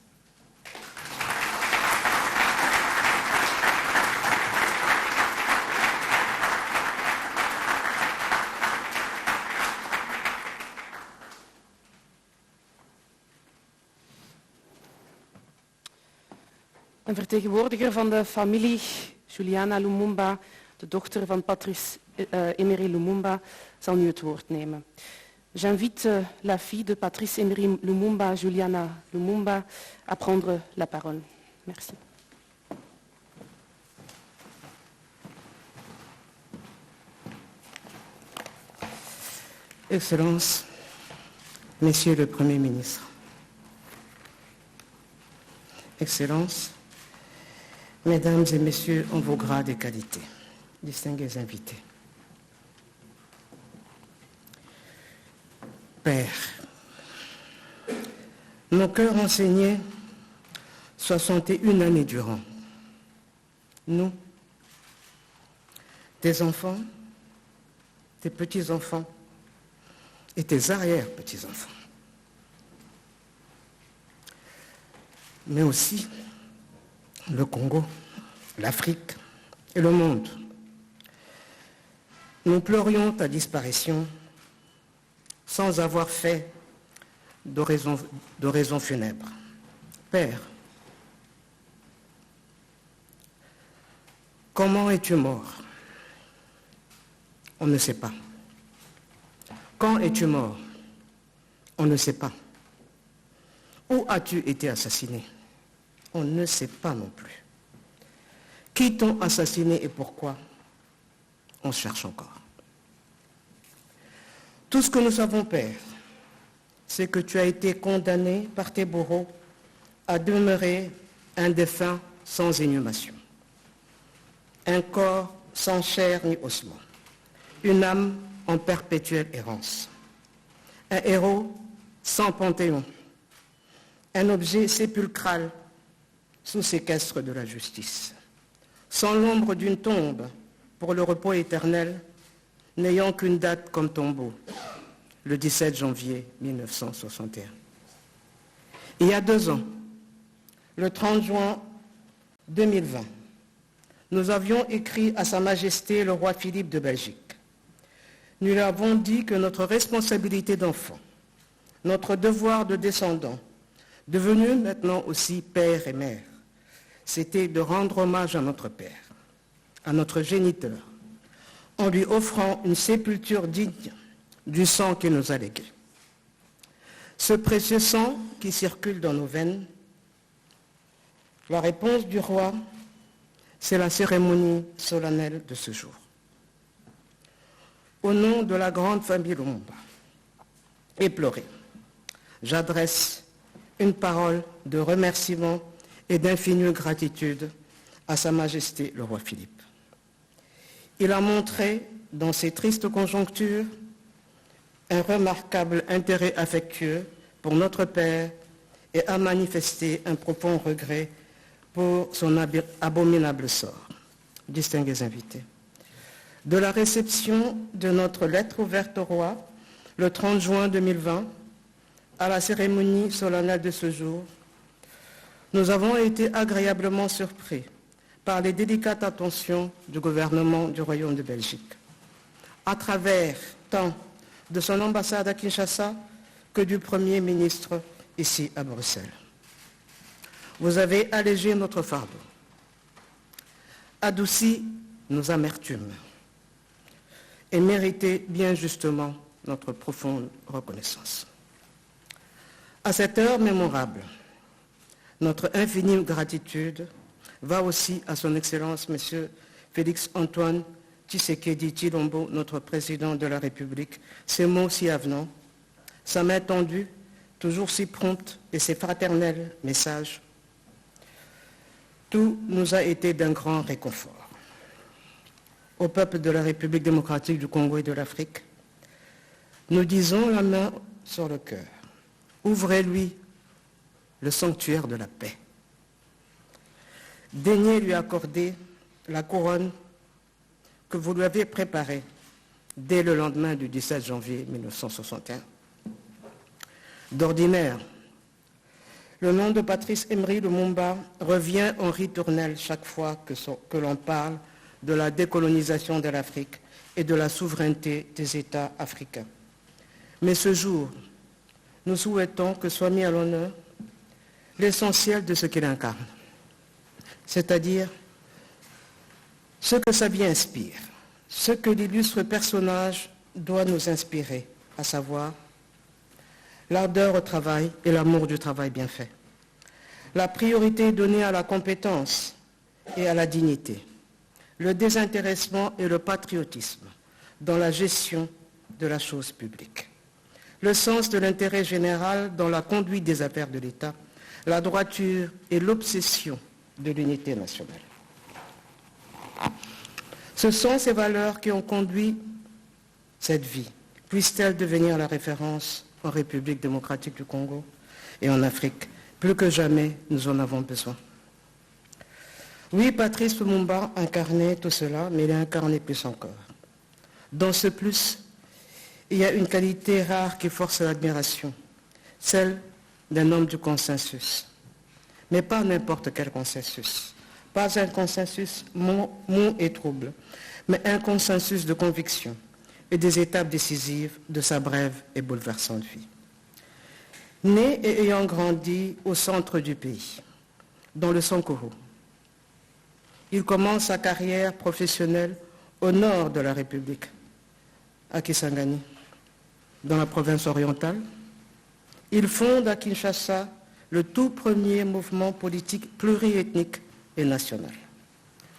Een vertegenwoordiger van de familie Juliana Lumumba, de dochter van Patrice Emery Lumumba, zal nu het woord nemen. J'invite la fille de Patrice Emery Lumumba, Juliana Lumumba, à prendre la parole. Merci. Excellences, Monsieur le Premier ministre, Excellences, Mesdames et Messieurs en vos grades et qualités, distingués invités. Père, nos cœurs enseignés 61 années durant. Nous, tes enfants, tes petits-enfants et tes arrière-petits-enfants. Mais aussi le Congo, l'Afrique et le monde. Nous pleurions ta disparition sans avoir fait d'oraison funèbre. Père, comment es-tu mort? On ne sait pas. Quand es-tu mort? On ne sait pas. Où as-tu été assassiné? On ne sait pas non plus. Qui t'ont assassiné et pourquoi? On cherche encore. Tout ce que nous savons, Père, c'est que tu as été condamné par tes bourreaux à demeurer un défunt sans inhumation, un corps sans chair ni ossement, une âme en perpétuelle errance, un héros sans panthéon, un objet sépulcral sous séquestre de la justice, sans l'ombre d'une tombe pour le repos éternel, n'ayant qu'une date comme tombeau, le 17 janvier 1961. Il y a 2 ans, le 30 juin 2020, nous avions écrit à Sa Majesté le roi Philippe de Belgique. Nous lui avons dit que notre responsabilité d'enfant, notre devoir de descendant, devenu maintenant aussi père et mère, c'était de rendre hommage à notre père, à notre géniteur, en lui offrant une sépulture digne du sang qu'il nous a légué. Ce précieux sang qui circule dans nos veines, la réponse du roi, c'est la cérémonie solennelle de ce jour. Au nom de la grande famille Lumumba, éplorée, j'adresse une parole de remerciement et d'infinie gratitude à Sa Majesté le roi Philippe. Il a montré, dans ces tristes conjonctures, un remarquable intérêt affectueux pour notre Père et a manifesté un profond regret pour son abominable sort. Distingués invités, de la réception de notre lettre ouverte au roi, le 30 juin 2020, à la cérémonie solennelle de ce jour, nous avons été agréablement surpris par les délicates attentions du gouvernement du Royaume de Belgique, à travers tant de son ambassade à Kinshasa que du Premier ministre ici à Bruxelles. Vous avez allégé notre fardeau, adouci nos amertumes et mérité bien justement notre profonde reconnaissance. À cette heure mémorable, notre infinie gratitude va aussi à son Excellence, M. Félix Antoine Tshisekedi Tshilombo, notre président de la République. Ces mots si avenants, sa main tendue, toujours si prompte, et ses fraternels messages, tout nous a été d'un grand réconfort. Au peuple de la République démocratique du Congo et de l'Afrique, nous disons la main sur le cœur. Ouvrez-lui le sanctuaire de la paix. Daignez lui accorder la couronne que vous lui avez préparée dès le lendemain du 17 janvier 1961. D'ordinaire, le nom de Patrice Emery Lumumba revient en ritournelle chaque fois que l'on parle de la décolonisation de l'Afrique et de la souveraineté des États africains. Mais ce jour, nous souhaitons que soit mis à l'honneur l'essentiel de ce qu'il incarne, c'est-à-dire ce que sa vie inspire, ce que l'illustre personnage doit nous inspirer, à savoir l'ardeur au travail et l'amour du travail bien fait, la priorité donnée à la compétence et à la dignité, le désintéressement et le patriotisme dans la gestion de la chose publique, le sens de l'intérêt général dans la conduite des affaires de l'État, la droiture et l'obsession de l'unité nationale. Ce sont ces valeurs qui ont conduit cette vie. Puisse-t-elle devenir la référence en République démocratique du Congo et en Afrique. Plus que jamais, nous en avons besoin. Oui, Patrice Lumumba incarnait tout cela, mais il a incarné plus encore. Dans ce plus, il y a une qualité rare qui force l'admiration, celle d'un homme du consensus. Mais pas n'importe quel consensus. Pas un consensus mou et trouble, mais un consensus de conviction et des étapes décisives de sa brève et bouleversante vie. Né et ayant grandi au centre du pays, dans le Sankuru, il commence sa carrière professionnelle au nord de la République, à Kisangani, dans la province orientale. Il fonde à Kinshasa le tout premier mouvement politique pluriethnique et national,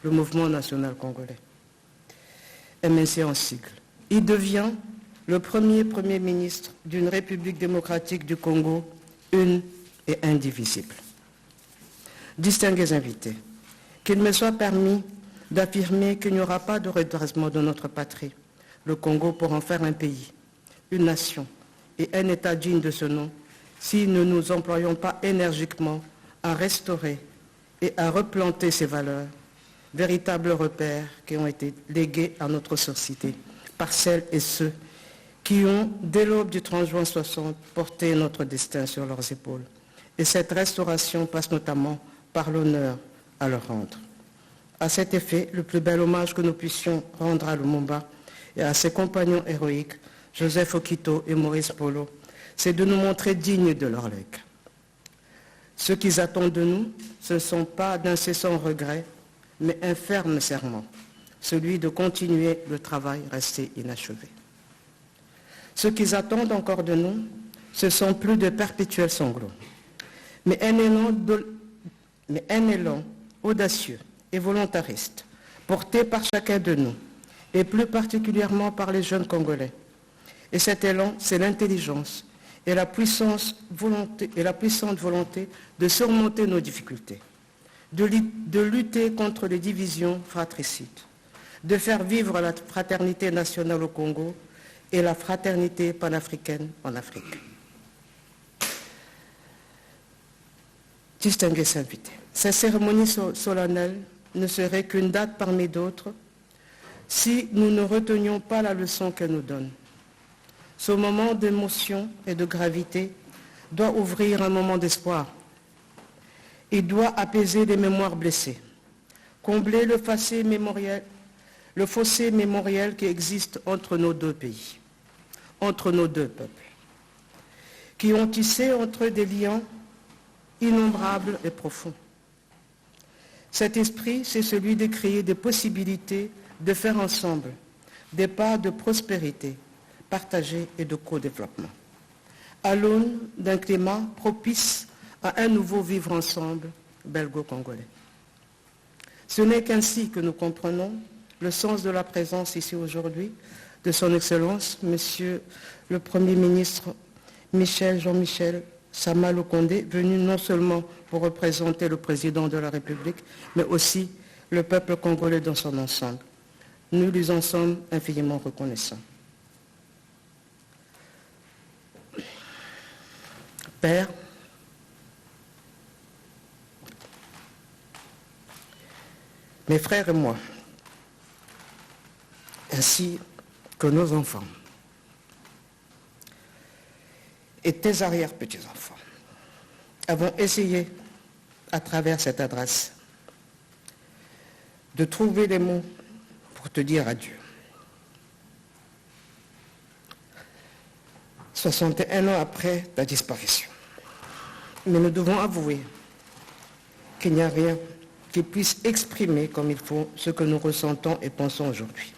le Mouvement national congolais, MNC en sigle. Il devient le premier ministre d'une République démocratique du Congo, une et indivisible. Distingués invités, qu'il me soit permis d'affirmer qu'il n'y aura pas de redressement de notre patrie, le Congo, pour en faire un pays, une nation et un État digne de ce nom, si nous ne nous employons pas énergiquement à restaurer et à replanter ces valeurs, véritables repères qui ont été légués à notre société par celles et ceux qui ont, dès l'aube du 30 juin 60, porté notre destin sur leurs épaules. Et cette restauration passe notamment par l'honneur à leur rendre. À cet effet, le plus bel hommage que nous puissions rendre à Lumumba et à ses compagnons héroïques, Joseph Okito et Maurice Polo, c'est de nous montrer dignes de leur legs. Ce qu'ils attendent de nous, ce ne sont pas d'incessants regrets, mais un ferme serment, celui de continuer le travail resté inachevé. Ce qu'ils attendent encore de nous, ce sont plus de perpétuels sanglots, mais un élan audacieux et volontariste, porté par chacun de nous, et plus particulièrement par les jeunes Congolais. Et cet élan, c'est l'intelligence et la puissante volonté de surmonter nos difficultés, de lutter contre les divisions fratricides, de faire vivre la fraternité nationale au Congo et la fraternité panafricaine en Afrique. Distingués invités, cette cérémonie solennelle ne serait qu'une date parmi d'autres si nous ne retenions pas la leçon qu'elle nous donne. Ce moment d'émotion et de gravité doit ouvrir un moment d'espoir. Il doit apaiser les mémoires blessées, combler le fossé mémoriel qui existe entre nos deux pays, entre nos deux peuples, qui ont tissé entre eux des liens innombrables et profonds. Cet esprit, c'est celui de créer des possibilités de faire ensemble des pas de prospérité partagée et de co-développement, à l'aune d'un climat propice à un nouveau vivre ensemble belgo-congolais. Ce n'est qu'ainsi que nous comprenons le sens de la présence ici aujourd'hui de son Excellence, Monsieur le Premier ministre Jean-Michel Sama Lukonde, venu non seulement pour représenter le Président de la République, mais aussi le peuple congolais dans son ensemble. Nous lui en sommes infiniment reconnaissants. Père, mes frères et moi, ainsi que nos enfants et tes arrière-petits-enfants, avons essayé, à travers cette adresse, de trouver les mots pour te dire adieu. 61 ans après ta disparition. Mais nous devons avouer qu'il n'y a rien qui puisse exprimer comme il faut ce que nous ressentons et pensons aujourd'hui.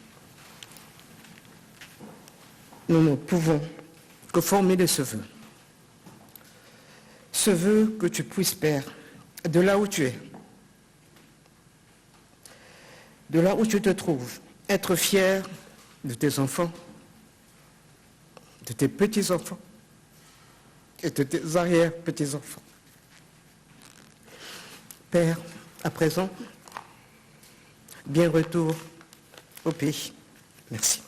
Nous ne pouvons que formuler ce vœu. Ce vœu que tu puisses, Père, de là où tu es, de là où tu te trouves, être fier de tes enfants, de tes petits-enfants, et de tes arrière-petits-enfants. Père, à présent, bien retour au pays. Merci.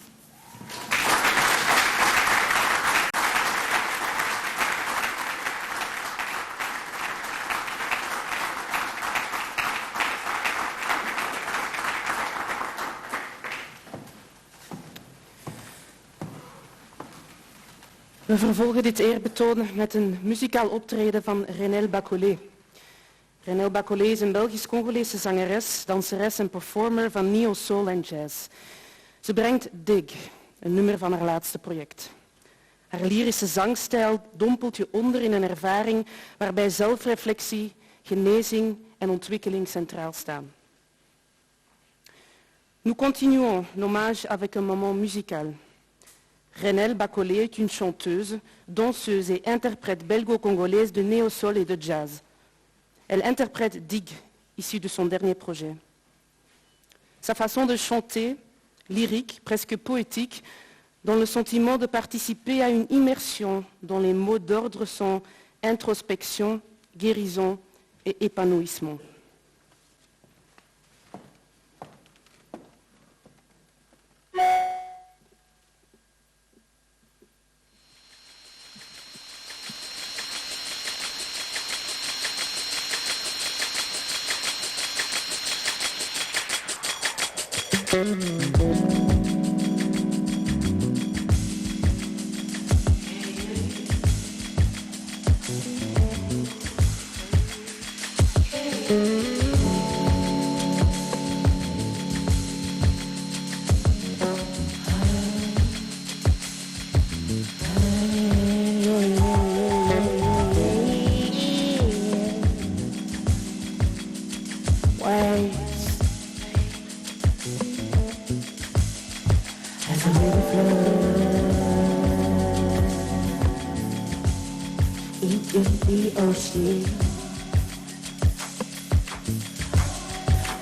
We vervolgen dit eerbetoon met een muzikaal optreden van Renelle Bacolé. Renelle Bacolé is een Belgisch-Congolese zangeres, danseres en performer van neo soul en jazz. Ze brengt Dig, een nummer van haar laatste project. Haar lyrische zangstijl dompelt je onder in een ervaring waarbij zelfreflectie, genezing en ontwikkeling centraal staan. Nous continuons l'hommage avec un moment musical. Renelle Bacolé est une chanteuse, danseuse et interprète belgo-congolaise de néo-soul et de jazz. Elle interprète Dig, issu de son dernier projet. Sa façon de chanter, lyrique, presque poétique, donne le sentiment de participer à une immersion dont les mots d'ordre sont introspection, guérison et épanouissement.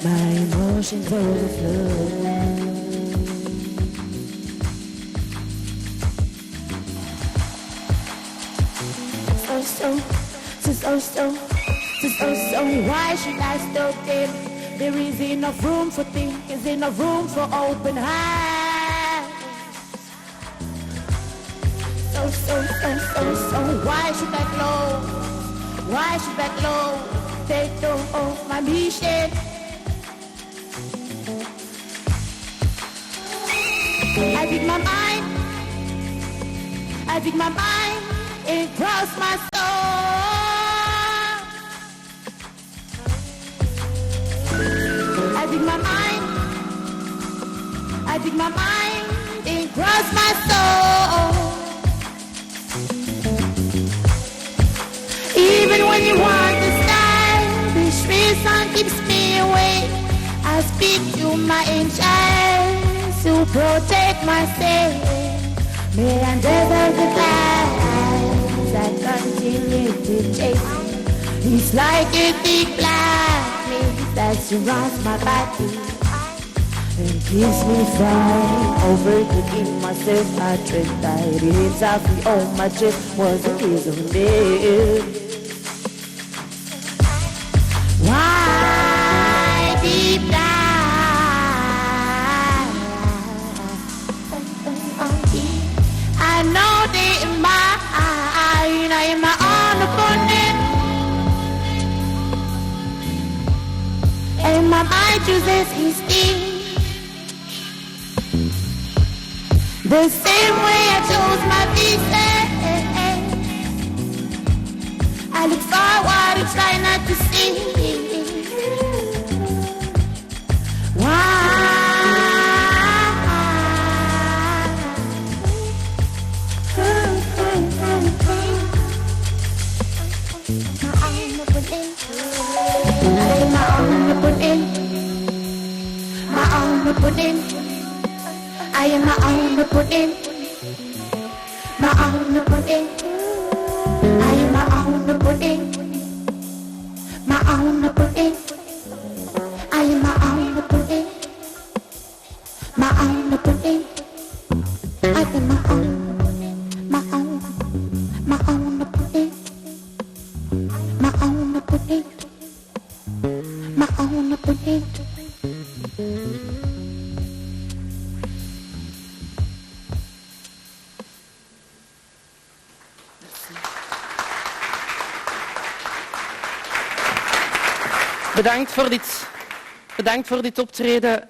My emotions overflow. So, why should I stop them? There is enough room for thinkers, enough room for open hands. So, why should I close? Why should I close? Take off my mission. I dig my mind across my soul. I dig my mind across my soul. Even when you want to stand, this reason keeps me awake. I speak to my angels to protect myself. May I desert the clouds that continue to chase me. It's like a thick black mist that surrounds my body and keeps me from overtaking myself. I dread that it's exactly on my chest was a kiss of me. Why deep down I know that in my own opponent, and my mind chooses instinct the same way I chose my visa. I look forward to try not to see. Why? I am my own opponent. My own opponent. I am my own opponent. My own opponent. I am my own opponent. My own opponent. I am my own opponent. My own opponent. Bedankt voor dit optreden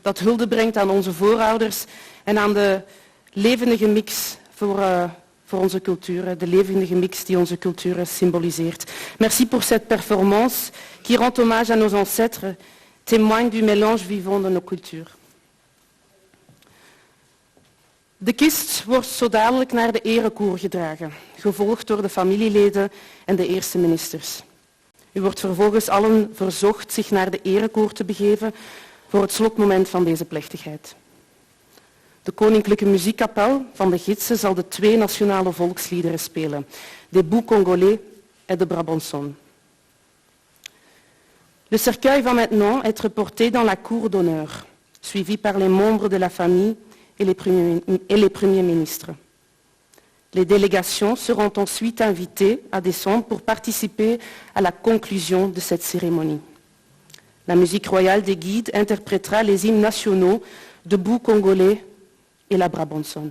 dat hulde brengt aan onze voorouders en aan de levendige mix voor onze culturen, de levendige mix die onze culturen symboliseert. Merci pour cette performance qui rend hommage à nos ancêtres, témoigne du mélange vivant de nos cultures. De kist wordt zo dadelijk naar de erekoer gedragen, gevolgd door de familieleden en de eerste ministers. U wordt vervolgens allen verzocht zich naar de erekoer te begeven voor het slotmoment van deze plechtigheid. De Koninklijke Muziekkapel van de gidsen zal de 2 nationale volksliederen spelen, Debout Congolais et de Brabançon. Le cercueil va maintenant être porté dans la cour d'honneur, suivi par les membres de la famille et les premiers ministres. Les délégations seront ensuite invitées à descendre pour participer à la conclusion de cette cérémonie. La musique royale des guides interprétera les hymnes nationaux Debout Congolais et la Brabançon.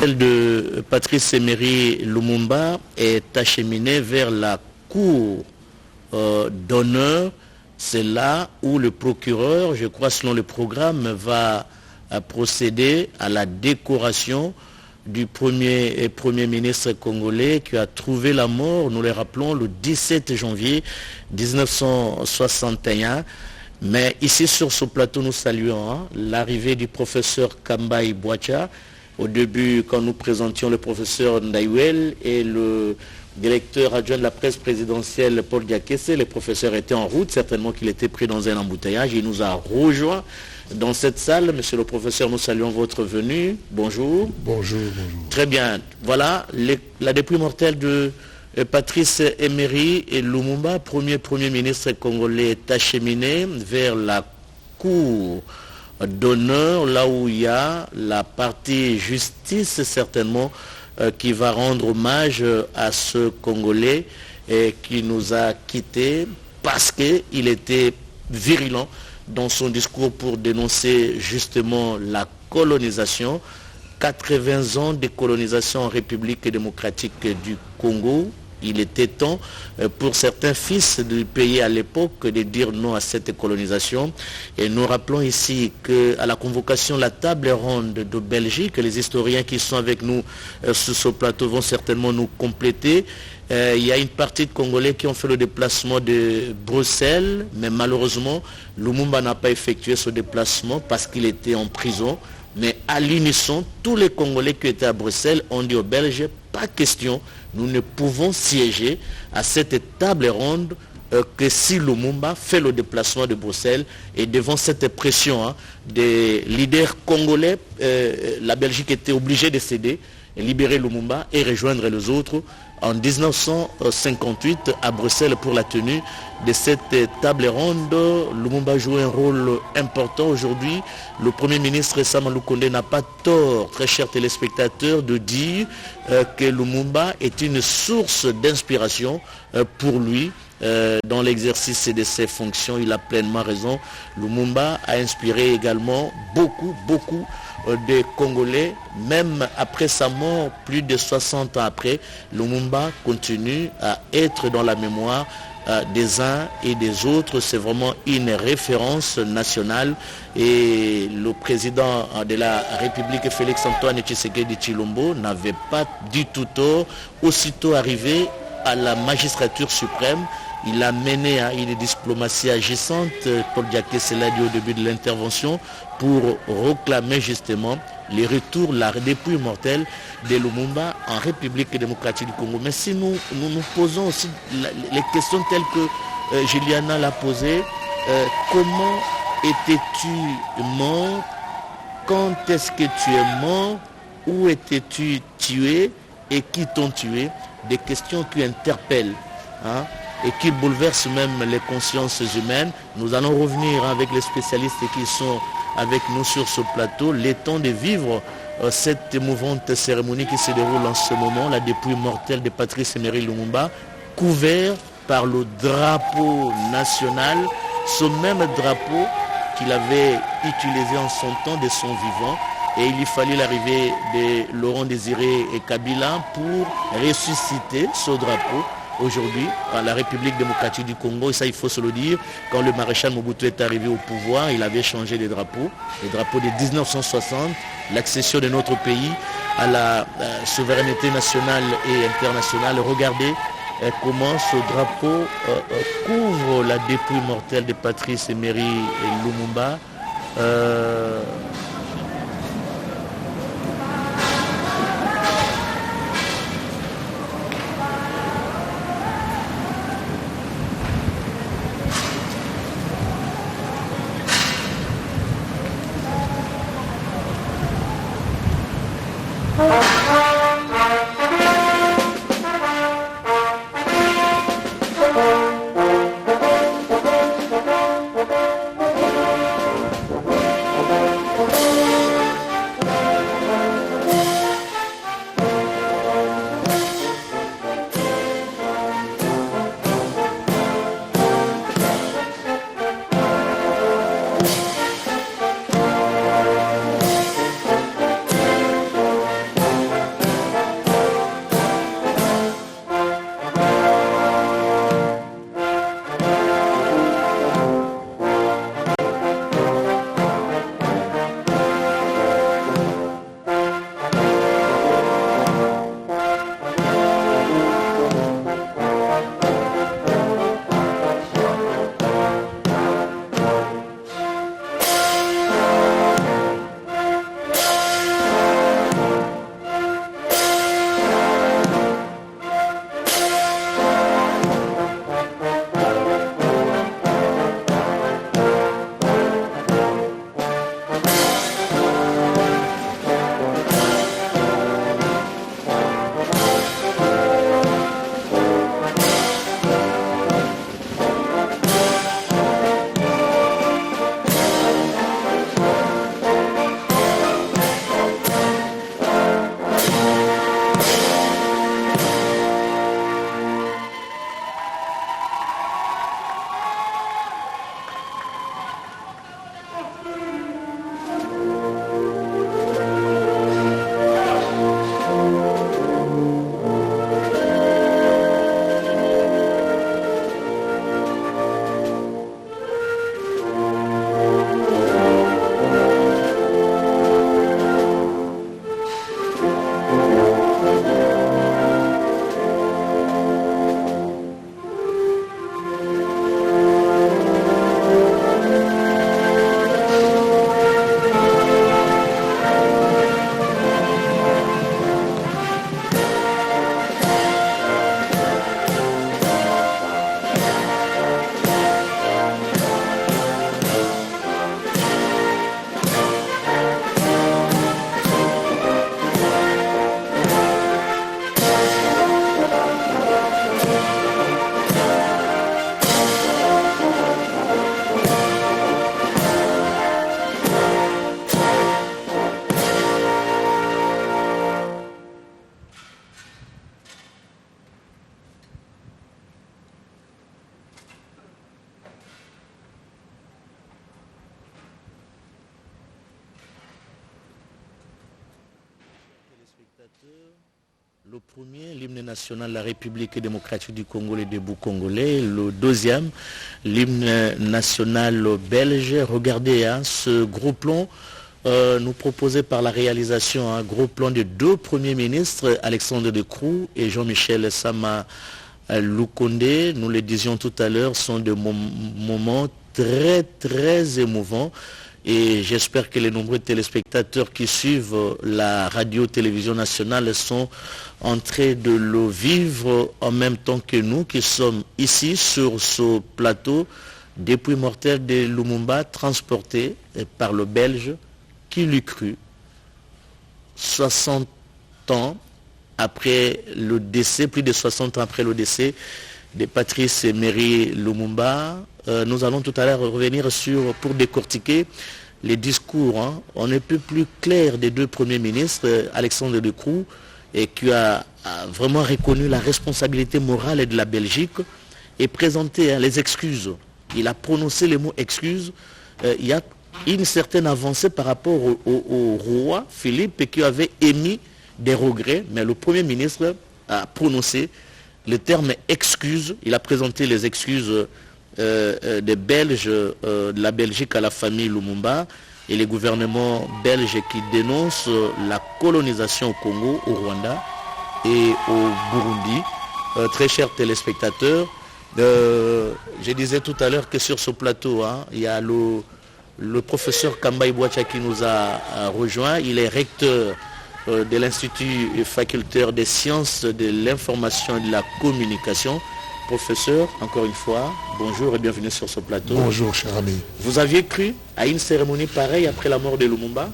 De Patrice Emery Lumumba est acheminé vers la cour d'honneur. C'est là où le procureur, je crois selon le programme, va procéder à la décoration du premier ministre congolais qui a trouvé la mort, nous le rappelons, le 17 janvier 1961. Mais ici sur ce plateau, nous saluons l'arrivée du professeur Kambai Bouacha. Au début, quand nous présentions le professeur Ndaiwel et le directeur adjoint de la presse présidentielle Paul Diakese, le professeur était en route, certainement qu'il était pris dans un embouteillage. Il nous a rejoints dans cette salle. Monsieur le professeur, nous saluons votre venue. Bonjour. Bonjour, bonjour. Très bien. Voilà, la dépouille mortelle de Patrice Emery Lumumba, premier ministre congolais, est acheminé vers la cour d'honneur, là où il y a la partie justice certainement qui va rendre hommage à ce Congolais qui nous a quittés parce qu'il était virulent dans son discours pour dénoncer justement la colonisation. 80 ans de colonisation en République démocratique du Congo. Il était temps pour certains fils du pays à l'époque de dire non à cette colonisation. Et nous rappelons ici qu'à la convocation, la table ronde de Belgique, les historiens qui sont avec nous sur ce plateau vont certainement nous compléter. Il y a une partie de Congolais qui ont fait le déplacement de Bruxelles, mais malheureusement, Lumumba n'a pas effectué ce déplacement parce qu'il était en prison. Mais à l'unisson, tous les Congolais qui étaient à Bruxelles ont dit aux Belges, pas question, nous ne pouvons siéger à cette table ronde que si Lumumba fait le déplacement de Bruxelles. Et devant cette pression des leaders congolais, la Belgique était obligée de céder, libérer Lumumba et rejoindre les autres en 1958 à Bruxelles pour la tenue de cette table ronde. Lumumba joue un rôle important aujourd'hui. Le Premier ministre Sama Lukonde n'a pas tort, très chers téléspectateurs, de dire que Lumumba est une source d'inspiration pour lui dans l'exercice de ses fonctions. Il a pleinement raison. Lumumba a inspiré également beaucoup des Congolais, même après sa mort, plus de 60 ans après. Lumumba continue à être dans la mémoire des uns et des autres. C'est vraiment une référence nationale. Et le président de la République, Félix-Antoine Tshisekedi Tshilombo, n'avait pas du tout tort. Aussitôt arrivé à la magistrature suprême, il a mené une diplomatie agissante, Paul Diaké l'a dit au début de l'intervention, pour réclamer justement les retours, la dépouille mortelle de Lumumba en République démocratique du Congo. Mais si nous posons aussi les questions telles que Juliana l'a posée, comment étais-tu mort? Quand est-ce que tu es mort? Où étais-tu tué? Et qui t'ont tué? Des questions qui interpellent et qui bouleversent même les consciences humaines. Nous allons revenir avec les spécialistes qui sont avec nous sur ce plateau, le temps de vivre cette émouvante cérémonie qui se déroule en ce moment, la dépouille mortelle de Patrice Emery Lumumba, couvert par le drapeau national, ce même drapeau qu'il avait utilisé en son temps de son vivant. Et il lui fallait l'arrivée de Laurent Désiré et Kabila pour ressusciter ce drapeau aujourd'hui par la République démocratique du Congo. Et ça, il faut se le dire, quand le maréchal Mobutu est arrivé au pouvoir, il avait changé les drapeaux de 1960, l'accession de notre pays à la souveraineté nationale et internationale. Regardez comment ce drapeau couvre la dépouille mortelle de Patrice Emery Lumumba. Le premier, l'hymne national de la République démocratique du Congo, les debout congolais. Le deuxième, l'hymne national belge. Regardez ce gros plan nous proposé par la réalisation, un gros plan de 2 premiers ministres, Alexandre De Croo et Jean-Michel Sama Lukonde. Nous le disions tout à l'heure, sont des moments très très émouvants. Et j'espère que les nombreux téléspectateurs qui suivent la radio-télévision nationale sont en train de le vivre en même temps que nous qui sommes ici sur ce plateau dépouille mortelle de Lumumba transporté par le Belge qui l'eût cru 60 ans après le décès, plus de 60 ans après le décès de Patrice Emery Lumumba. Nous allons tout à l'heure revenir pour décortiquer les discours, on ne peut plus clair des 2 premiers ministres, Alexandre De Croo, et qui a vraiment reconnu la responsabilité morale de la Belgique et présenté les excuses. Il a prononcé les mots excuses. Il y a une certaine avancée par rapport au roi Philippe qui avait émis des regrets, mais le Premier ministre a prononcé le terme excuse. Il a présenté les excuses des Belges, de la Belgique à la famille Lumumba et les gouvernements belges qui dénoncent la colonisation au Congo, au Rwanda et au Burundi. Très chers téléspectateurs, je disais tout à l'heure que sur ce plateau, il y a le professeur Kamba Ibouacha qui nous a rejoint. Il est recteur de l'Institut facultaire des sciences de l'information et de la communication. Professeur, encore une fois, bonjour et bienvenue sur ce plateau. Bonjour, cher ami. Vous aviez cru à une cérémonie pareille après la mort de Lumumba?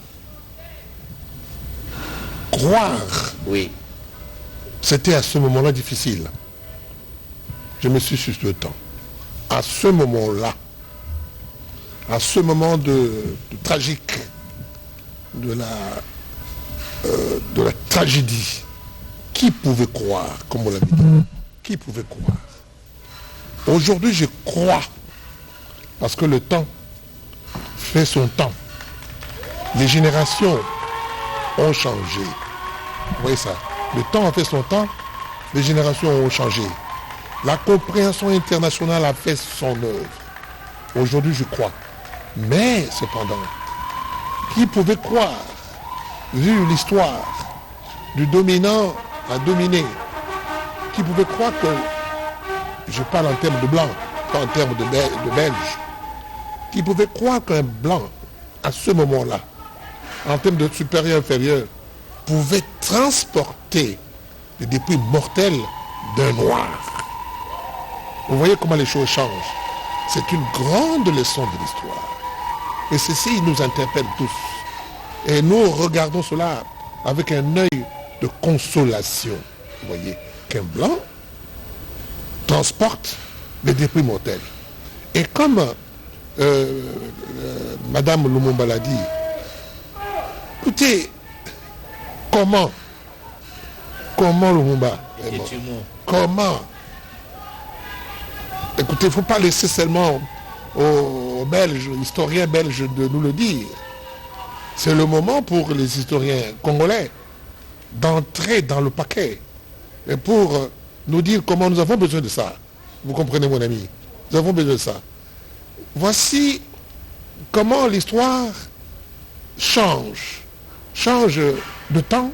Croire. Oui. C'était à ce moment-là difficile. Je me suis sur le temps. À ce moment-là, à ce moment de tragique, de la tragédie, qui pouvait croire, comme on l'a dit? Qui pouvait croire? Aujourd'hui, je crois, parce que le temps fait son temps. Les générations ont changé. Vous voyez ça? Le temps a fait son temps, les générations ont changé. La compréhension internationale a fait son œuvre. Aujourd'hui, je crois. Mais, cependant, qui pouvait croire, vu l'histoire du dominant à dominer, qui pouvait croire que, je parle en termes de blanc, pas en termes de belge, qui pouvait croire qu'un blanc, à ce moment-là, en termes de supérieur-inférieur, pouvait transporter les dépouilles mortelles d'un noir. Vous voyez comment les choses changent. C'est une grande leçon de l'histoire. Et ceci nous interpelle tous. Et nous regardons cela avec un œil de consolation. Vous voyez qu'un blanc transporte les dépouilles mortels. Et comme Madame Lumumba l'a dit, écoutez, comment Lumumba est mort? Comment? Écoutez, il ne faut pas laisser seulement aux Belges, aux historiens belges de nous le dire. C'est le moment pour les historiens congolais d'entrer dans le paquet et pour nous dire comment nous avons besoin de ça. Vous comprenez, mon ami? Nous avons besoin de ça. Voici comment l'histoire change de temps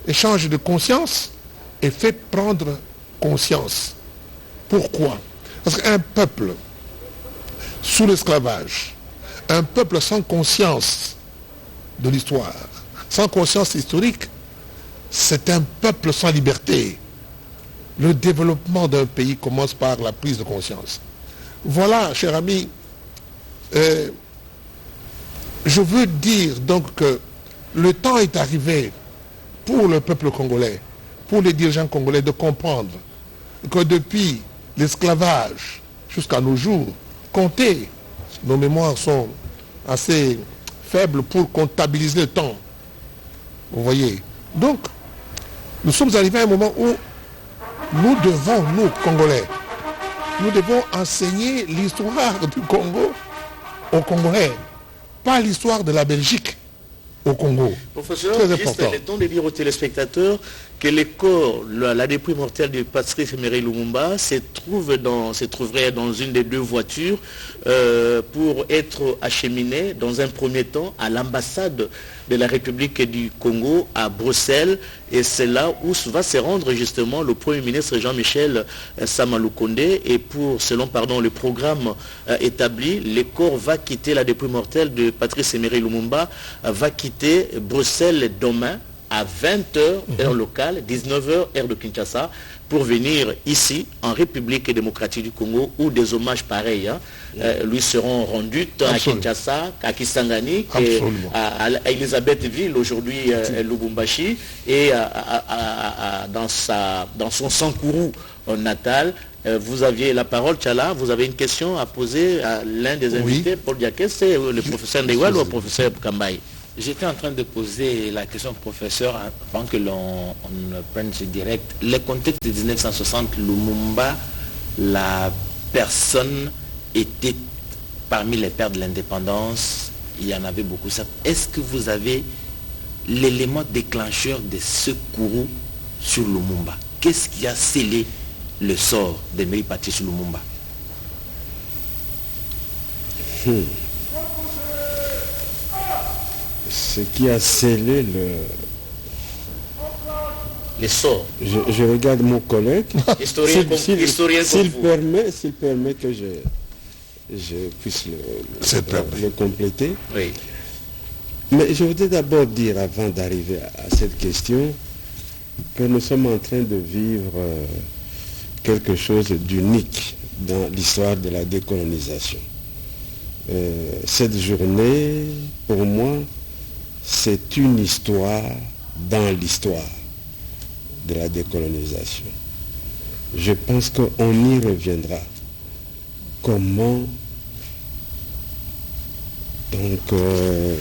et change de conscience et fait prendre conscience. Pourquoi? Parce qu'un peuple sous l'esclavage, un peuple sans conscience de l'histoire, sans conscience historique, c'est un peuple sans liberté. Le développement d'un pays commence par la prise de conscience. Voilà, cher ami, je veux dire donc que le temps est arrivé pour le peuple congolais, pour les dirigeants congolais de comprendre que depuis l'esclavage jusqu'à nos jours, compter, nos mémoires sont assez faibles pour comptabiliser le temps. Vous voyez. Donc, nous sommes arrivés à un moment où nous devons, nous, Congolais, nous devons enseigner l'histoire du Congo aux Congolais, pas l'histoire de la Belgique. au Congo. Professeur, Très juste important. le temps de dire aux téléspectateurs que le corps, la dépouille mortelle de Patrice Emery Lumumba se trouverait dans une des deux voitures pour être acheminé dans un premier temps à l'ambassade de la République du Congo à Bruxelles, et c'est là où va se rendre justement le Premier ministre Jean-Michel Samaloukonde, et selon le programme établi, le corps va quitter la dépouille mortelle de Patrice Emery Lumumba, va quitter Bruxelles demain à 20h heure locale, 19h heure de Kinshasa, pour venir ici en République démocratique du Congo, où des hommages pareils lui seront rendus tant à Kinshasa qu'à Kisangani, à Elisabethville, aujourd'hui Lubumbashi, et dans son Sankourou natal. Vous aviez la parole, Tchala, vous avez une question à poser à l'un des invités, Paul Diakès, c'est le professeur Ndewal ou le professeur Kambaye? J'étais en train de poser la question au professeur avant que l'on prenne ce direct. Le contexte de 1960, Lumumba, la personne était parmi les pères de l'indépendance. Il y en avait beaucoup. Est-ce que vous avez l'élément déclencheur de ce courroux sur Lumumba? Qu'est-ce qui a scellé le sort d'Emery Patrice Lumumba? Ce qui a scellé les sorts. Je regarde mon collègue. S'il permet que je puisse le compléter. Oui. Mais je voudrais d'abord dire, avant d'arriver à cette question, que nous sommes en train de vivre quelque chose d'unique dans l'histoire de la décolonisation. Cette journée, pour moi, c'est une histoire dans l'histoire de la décolonisation. Je pense qu'on y reviendra. Comment, donc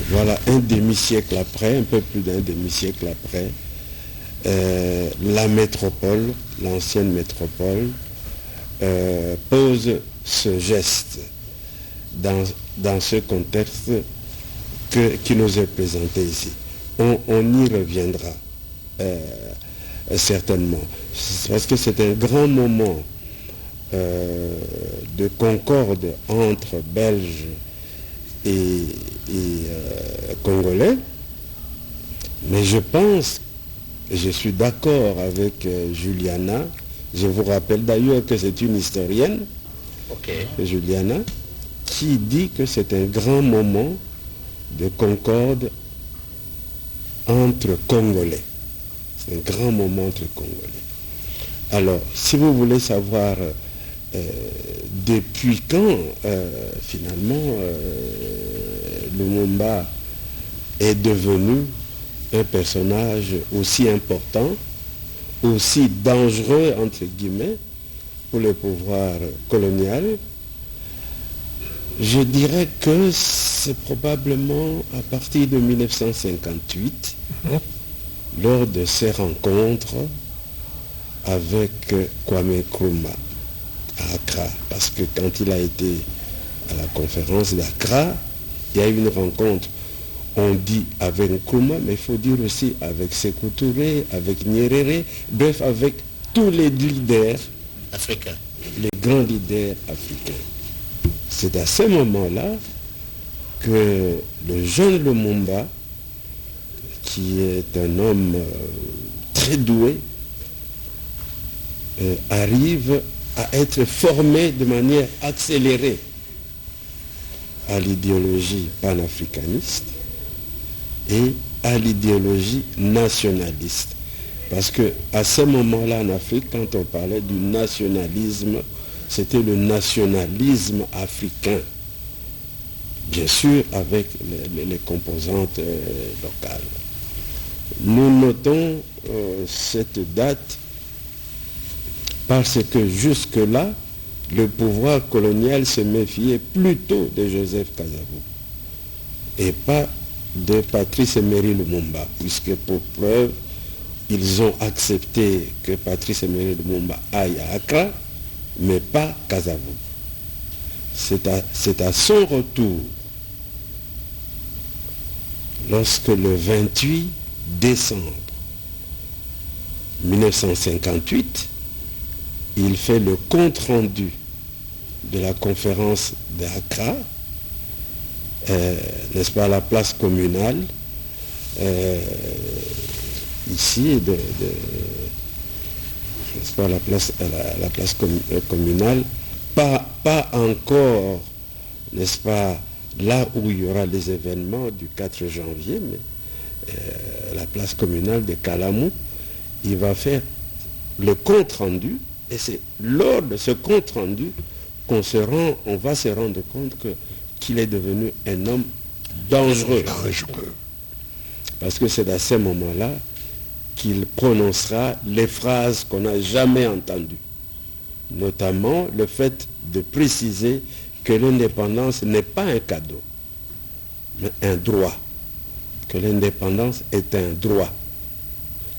voilà, un demi-siècle après, un peu plus d'un demi-siècle après, la métropole, l'ancienne métropole, pose ce geste dans ce contexte qui nous est présenté ici. On y reviendra certainement. Parce que c'est un grand moment de concorde entre Belges et Congolais. Mais je pense, je suis d'accord avec Juliana, je vous rappelle d'ailleurs que c'est une historienne, Juliana, qui dit que c'est un grand moment de concorde entre Congolais. C'est un grand moment entre Congolais. Alors, si vous voulez savoir depuis quand, finalement, Lumumba est devenu un personnage aussi important, aussi dangereux, entre guillemets, pour le pouvoir colonial, je dirais que c'est probablement à partir de 1958, lors de ces rencontres avec Kwame Nkrumah à Accra. Parce que quand il a été à la conférence d'Accra, il y a eu une rencontre, on dit avec Nkrumah, mais il faut dire aussi avec Sékou Touré, avec Nyerere, bref, avec tous les leaders africains, les grands leaders africains. C'est à ce moment-là que le jeune Lumumba, qui est un homme très doué, arrive à être formé de manière accélérée à l'idéologie panafricaniste et à l'idéologie nationaliste. Parce qu'à ce moment-là en Afrique, quand on parlait du nationalisme, c'était le nationalisme africain, bien sûr avec les composantes locales. Nous notons cette date parce que jusque-là, le pouvoir colonial se méfiait plutôt de Joseph Kasavubu et pas de Patrice Emery Lumumba, puisque pour preuve, ils ont accepté que Patrice Emery Lumumba aille à Accra, mais pas Kasavubu. C'est à son retour lorsque le 28 décembre 1958, il fait le compte-rendu de la conférence d'Accra, n'est-ce pas, à la place communale, ici, n'est-ce pas, la place communale, pas encore, n'est-ce pas, là où il y aura les événements du 4 janvier, mais la place communale de Kalamou, il va faire le compte-rendu, et c'est lors de ce compte-rendu qu'on va se rendre compte qu'il est devenu un homme dangereux. Parce que c'est à ce moment-là qu'il prononcera les phrases qu'on n'a jamais entendues. Notamment le fait de préciser que l'indépendance n'est pas un cadeau, mais un droit. Que l'indépendance est un droit.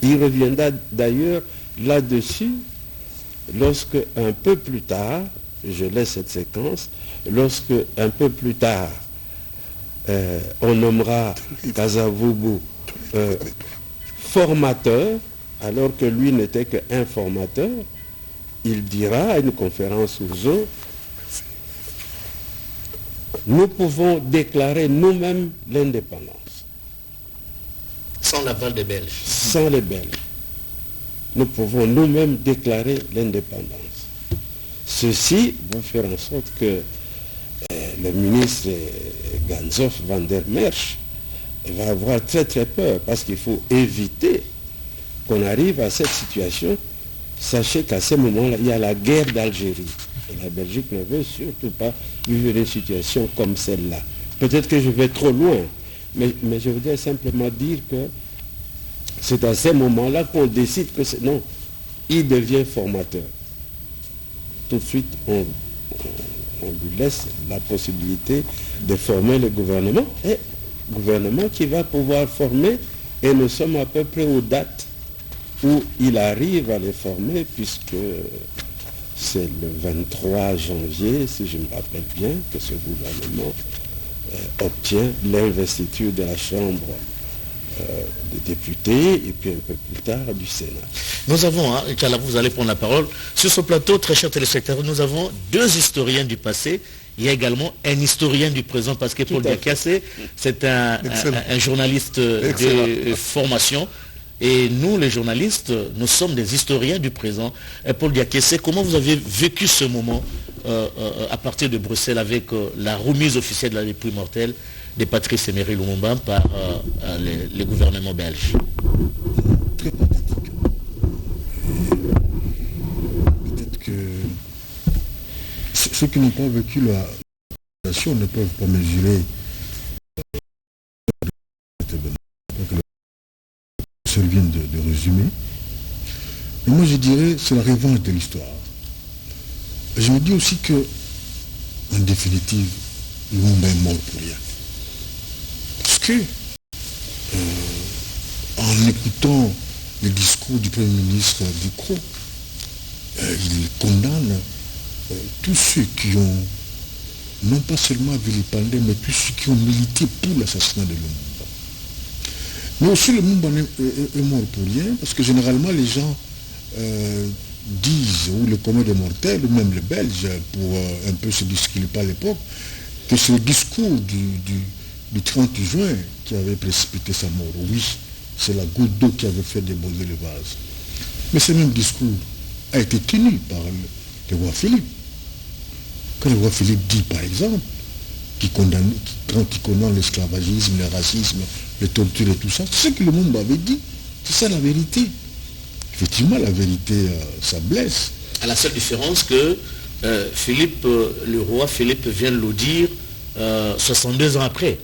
Il reviendra d'ailleurs là-dessus lorsque un peu plus tard, je laisse cette séquence, lorsque un peu plus tard on nommera Kasavubu formateur, alors que lui n'était qu'un formateur, il dira à une conférence aux eaux, nous pouvons déclarer nous-mêmes l'indépendance. Sans l'aval des Belges. Sans les Belges. Nous pouvons nous-mêmes déclarer l'indépendance. Ceci va faire en sorte que le ministre Ganzoff van der Merch va avoir très très peur, parce qu'il faut éviter qu'on arrive à cette situation. Sachez qu'à ce moment-là, il y a la guerre d'Algérie. Et la Belgique ne veut surtout pas vivre une situation comme celle-là. Peut-être que je vais trop loin, mais je voudrais simplement dire que c'est à ce moment-là qu'on décide que non, il devient formateur. Tout de suite, on lui laisse la possibilité de former le gouvernement, et le gouvernement qui va pouvoir former, et nous sommes à peu près aux dates où il arrive à les former, puisque c'est le 23 janvier, si je me rappelle bien, que ce gouvernement obtient l'investiture de la Chambre des députés, et puis un peu plus tard du Sénat. Nous avons, Inch'Allah, vous allez prendre la parole. Sur ce plateau, très chers téléspectateurs, nous avons deux historiens du passé. Il y a également un historien du présent, parce que Paul Diakhassé, c'est un journaliste de formation. Et nous, les journalistes, nous sommes des historiens du présent. Paul Diakhassé, comment vous avez vécu ce moment à partir de Bruxelles avec la remise officielle de la dépouille mortelle de Patrice Emery Lumumba par les gouvernements belges? Très pathétique. Peut-être que ceux qui n'ont pas vécu la situation ne peuvent pas mesurer ce que vient de résumer. Mais moi je dirais c'est la revanche de l'histoire. Je me dis aussi que, en définitive, Lumumba est mort pour rien. Parce que, en écoutant le discours du Premier ministre Ducrot, il condamne tous ceux qui ont, non pas seulement vilipendé, mais tous ceux qui ont milité pour l'assassinat de Lumumba. Mais aussi Lumumba est mort pour rien, parce que généralement les gens disent, ou le commun des mortels, ou même les Belges, pour un peu se disculper à l'époque, que c'est le discours du 30 juin qui avait précipité sa mort. Oui, c'est la goutte d'eau qui avait fait déborder le vase. Mais ce même discours a été tenu par le roi Philippe. Quand le roi Philippe dit, par exemple, qu'il condamne l'esclavagisme, le racisme, les tortures et tout ça, c'est ce que le monde avait dit. C'est ça la vérité. Effectivement, la vérité, ça blesse. À la seule différence que le roi Philippe vient de le dire 62 ans après.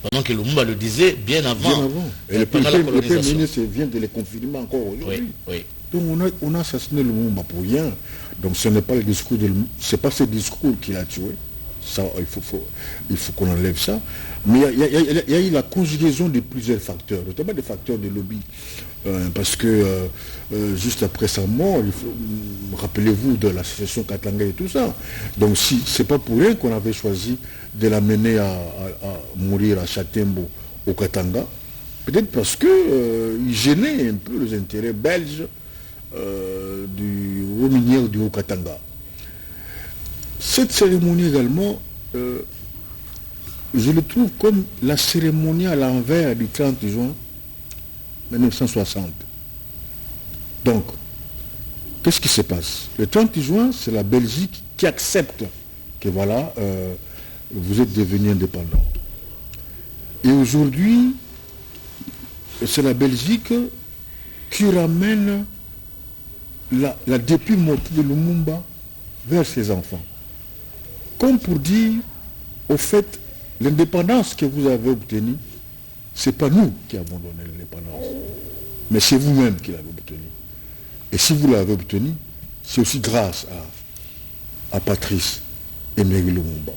Pendant que Lumumba le disait bien avant. Bien avant. Et le Premier ministre vient de les confirmer encore aujourd'hui. Oui. Donc on a assassiné Lumumba pour rien. Donc ce n'est pas le discours c'est pas ce discours qui l'a tué. Ça, il faut qu'on enlève ça. Mais il y a eu la conjugaison de plusieurs facteurs, notamment des facteurs de lobby. Parce que juste après sa mort, rappelez-vous de l'association Katanga et tout ça. Donc si c'est pas pour rien qu'on avait choisi de l'amener à mourir à Châtembo au Katanga, peut-être parce qu'il gênait un peu les intérêts belges du haut minier du Haut-Katanga. Cette cérémonie également, je le trouve comme la cérémonie à l'envers du 30 juin 1960. Donc, qu'est-ce qui se passe? Le 30 juin, c'est la Belgique qui accepte que voilà, vous êtes devenu indépendant. Et aujourd'hui, c'est la Belgique qui ramène la dépouille mortelle de Lumumba vers ses enfants. Comme pour dire, au fait, l'indépendance que vous avez obtenue, ce n'est pas nous qui avons donné l'indépendance, mais c'est vous-même qui l'avez obtenue. Et si vous l'avez obtenue, c'est aussi grâce à Patrice Emery Lumumba.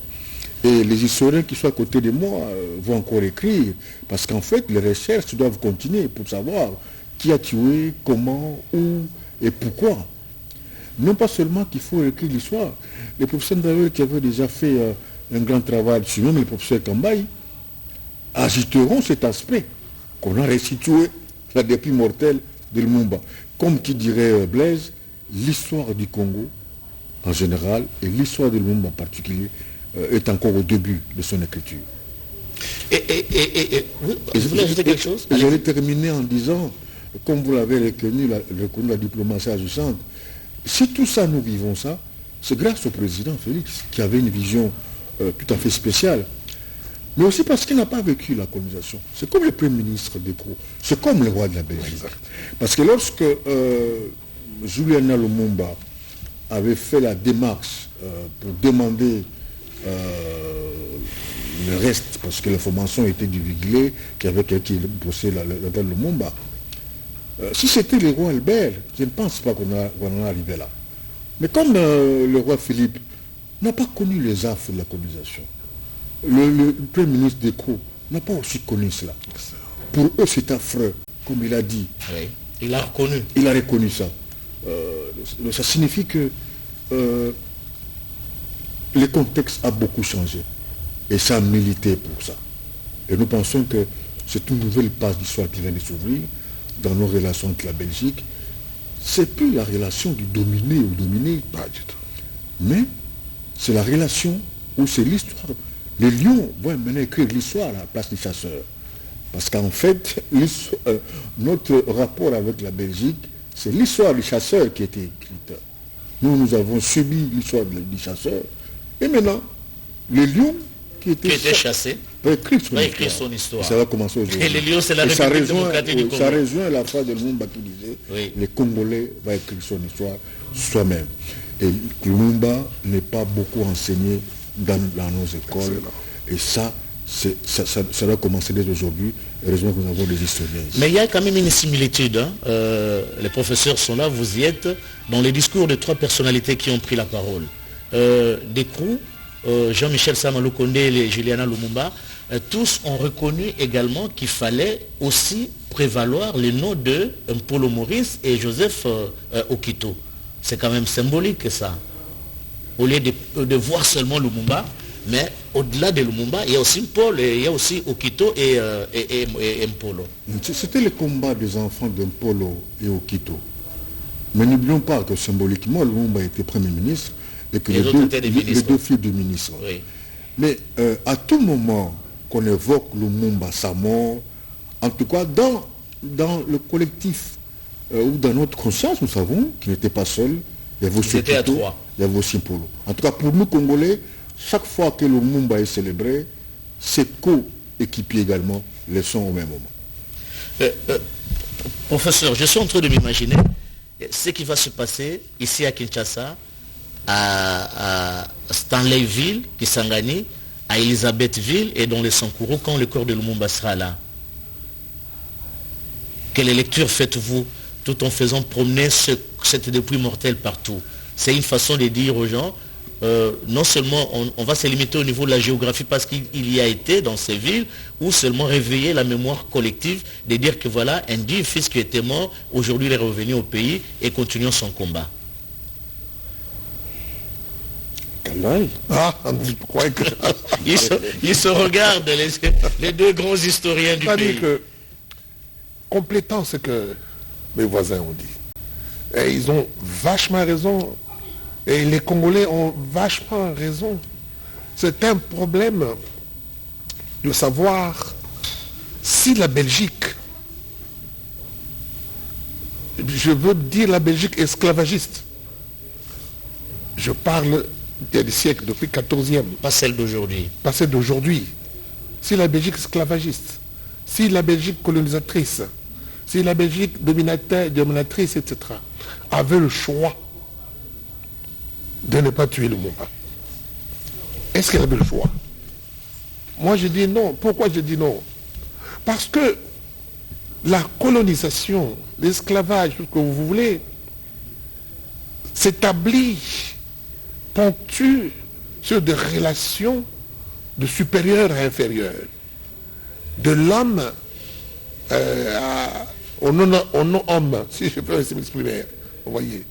Et les historiens qui sont à côté de moi vont encore écrire, parce qu'en fait, les recherches doivent continuer pour savoir qui a tué, comment, où et pourquoi. Non pas seulement qu'il faut écrire l'histoire. Les professeurs d'ailleurs qui avaient déjà fait un grand travail sur même les professeurs Kambaï agiteront cet aspect qu'on a restitué la dépouille mortelle de Lumumba. Comme qui dirait Blaise, l'histoire du Congo en général et l'histoire de Lumumba en particulier est encore au début de son écriture. Vous voulez ajouter quelque chose? J'allais terminer en disant, comme vous l'avez reconnu, la diplomatie agissante, si tout ça, nous vivons ça, c'est grâce au président Félix, qui avait une vision tout à fait spéciale. Mais aussi parce qu'il n'a pas vécu la colonisation. C'est comme le Premier ministre Decaux, c'est comme le roi de la Belgique. Parce que lorsque Juliana Lumumba avait fait la démarche pour demander le reste, parce que l'information était divulguée, qu'il y avait quelqu'un qui possédait la dame Lumumba, si c'était le roi Albert, je ne pense pas qu'on en est arrivé là. Mais comme le roi Philippe n'a pas connu les affres de la colonisation, le Premier ministre Decaux n'a pas aussi connu cela. Pour eux, c'est affreux, comme il a dit. Oui. Il a reconnu. Il a reconnu ça. Ça signifie que le contexte a beaucoup changé. Et ça a milité pour ça. Et nous pensons que c'est une nouvelle page d'histoire qui vient de s'ouvrir dans nos relations avec la Belgique. C'est plus la relation du dominé ou dominé, pas du tout. Mais c'est la relation où c'est l'histoire. Les lions vont maintenant écrire l'histoire à la place des chasseurs. Parce qu'en fait, notre rapport avec la Belgique, c'est l'histoire du chasseur qui a été écrite. Nous avons subi l'histoire du chasseur. Et maintenant, les lions qui étaient chassés va écrire son histoire. Et ça va commencer aujourd'hui. Et les lions, c'est la République démocratique du Congo. Ça rejoint la phrase de Lumumba qui disait, oui, les Congolais vont écrire son histoire soi-même. Et Lumumba n'est pas beaucoup enseigné dans nos écoles. Et ça doit commencer dès aujourd'hui. Heureusement que nous avons des historiens ici. Mais il y a quand même une similitude. Les professeurs sont là, vous y êtes. Dans les discours de trois personnalités qui ont pris la parole. Decaux, Jean-Michel Sama Lukonde et Juliana Lumumba, tous ont reconnu également qu'il fallait aussi prévaloir les noms de Mpolo Maurice et Joseph Okito. C'est quand même symbolique ça. Au lieu de voir seulement Lumumba, mais au-delà de Lumumba, il y a aussi Paul, il y a aussi Okito et Mpolo. C'était le combat des enfants d'Mpolo et Okito. Mais n'oublions pas que symboliquement, Lumumba était Premier ministre et que les deux filles du ministre. Oui. Mais à tout moment qu'on évoque Lumumba, sa mort, en tout cas dans le collectif ou dans notre conscience, nous savons qu'il n'était pas seul. Il y avait aussi Okito, il y avait aussi Mpolo. En tout cas, pour nous Congolais, chaque fois que Lumumba est célébré, ses co-équipiers également le sont au même moment. Professeur, je suis en train de m'imaginer ce qui va se passer ici à Kinshasa, à Stanleyville, Kisangani, à Elisabethville et dans les Sankourou quand le corps de Lumumba sera là. Quelle lecture faites-vous tout en faisant promener cette dépouille mortelle partout? C'est une façon de dire aux gens, non seulement on va se limiter au niveau de la géographie parce qu'il y a été dans ces villes, ou seulement réveiller la mémoire collective, de dire que voilà, un digne fils qui était mort, aujourd'hui il est revenu au pays et continuons son combat. Oui. Ah, vous croyez que... Ils se regardent, les deux grands historiens du pays. C'est-à-dire que, complétant ce que mes voisins ont dit, et ils ont vachement raison, et les Congolais ont vachement raison. C'est un problème de savoir si la Belgique, je veux dire la Belgique esclavagiste, je parle il y a des siècles, depuis 14e. Pas celle d'aujourd'hui. Pas celle d'aujourd'hui. Si la Belgique esclavagiste, si la Belgique colonisatrice, si la Belgique dominatrice, etc., avait le choix de ne pas tuer Lumumba, est-ce qu'elle avait le choix? Moi je dis non. Pourquoi je dis non? Parce que la colonisation, l'esclavage, tout ce que vous voulez, s'établit, ponctue sur des relations de supérieur à inférieur, de l'homme au non-homme, si je peux ainsi m'exprimer, vous voyez,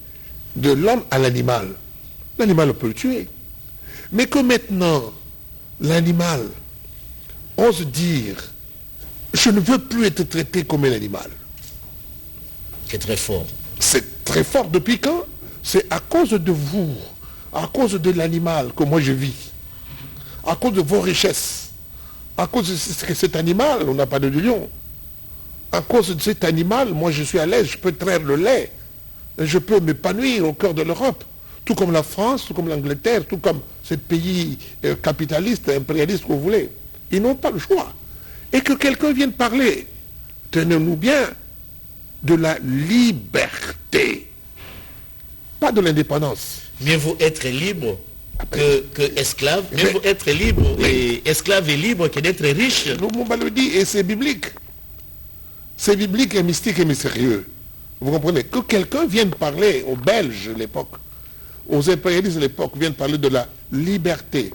de l'homme à l'animal. L'animal, on peut le tuer. Mais que maintenant, l'animal ose dire, je ne veux plus être traité comme un animal. C'est très fort. C'est très fort. Depuis quand? C'est à cause de vous, à cause de l'animal que moi je vis, à cause de vos richesses, à cause de cet animal, on n'a pas de lion. À cause de cet animal, moi je suis à l'aise, je peux traire le lait, je peux m'épanouir au cœur de l'Europe, tout comme la France, tout comme l'Angleterre, tout comme ces pays capitalistes, impérialistes que vous voulez. Ils n'ont pas le choix. Et que quelqu'un vienne parler, tenez-nous bien, de la liberté, pas de l'indépendance. Mieux vaut être libre que esclave. Mieux vaut être libre et esclave et libre que d'être riche. Lumumba le dit, et c'est biblique. C'est biblique et mystique et mystérieux. Vous comprenez? Que quelqu'un vienne parler aux Belges de l'époque, aux impérialistes de l'époque, vienne parler de la liberté.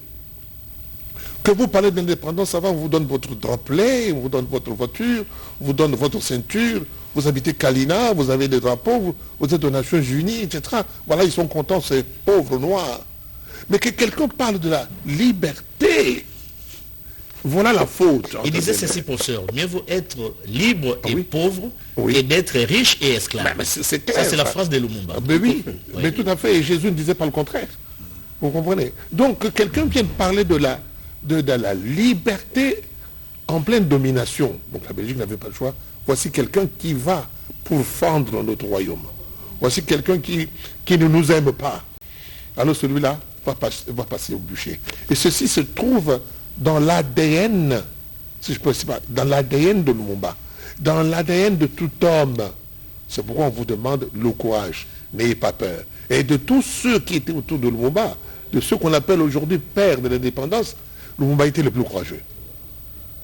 Que vous parlez d'indépendance, avant, on vous donne votre drapelet, on vous donne votre voiture, on vous donne votre ceinture, vous habitez Kalina, vous avez des drapeaux, vous êtes aux Nations Unies, etc. Voilà, ils sont contents, ces pauvres noirs. Mais que quelqu'un parle de la liberté, voilà la faute. Il disait ceci, professeur, mieux vaut être libre et pauvre et d'être riche et esclave. C'est clair. Ça, c'est la phrase de Lumumba. Mais oui, mais tout à fait, et Jésus ne disait pas le contraire. Vous comprenez? Donc, que quelqu'un vienne parler de la liberté en pleine domination. Donc la Belgique n'avait pas le choix. Voici quelqu'un qui va pour fendre notre royaume. Voici quelqu'un qui ne nous aime pas. Alors celui-là va passer au bûcher. Et ceci se trouve dans l'ADN, si je peux dire, dans l'ADN de Lumumba, dans l'ADN de tout homme. C'est pourquoi on vous demande le courage. N'ayez pas peur. Et de tous ceux qui étaient autour de Lumumba, de ceux qu'on appelle aujourd'hui pères de l'indépendance, Lumumba était le plus courageux.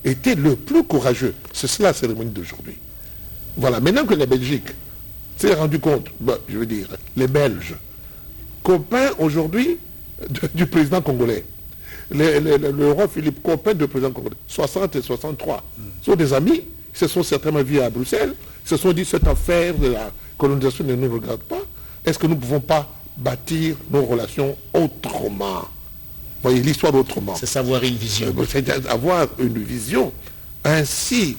Était le plus courageux. C'est cela la cérémonie d'aujourd'hui. Voilà. Maintenant que la Belgique s'est rendu compte, je veux dire, les Belges, copains aujourd'hui du président congolais, le roi Philippe, copain du président congolais, 60 et 63, sont des amis, ils se sont certainement vus à Bruxelles, ils se sont dit, cette affaire de la colonisation ne nous regarde pas, est-ce que nous ne pouvons pas bâtir nos relations autrement? Vous voyez, l'histoire autrement. C'est avoir une vision. C'est avoir une vision. Ainsi,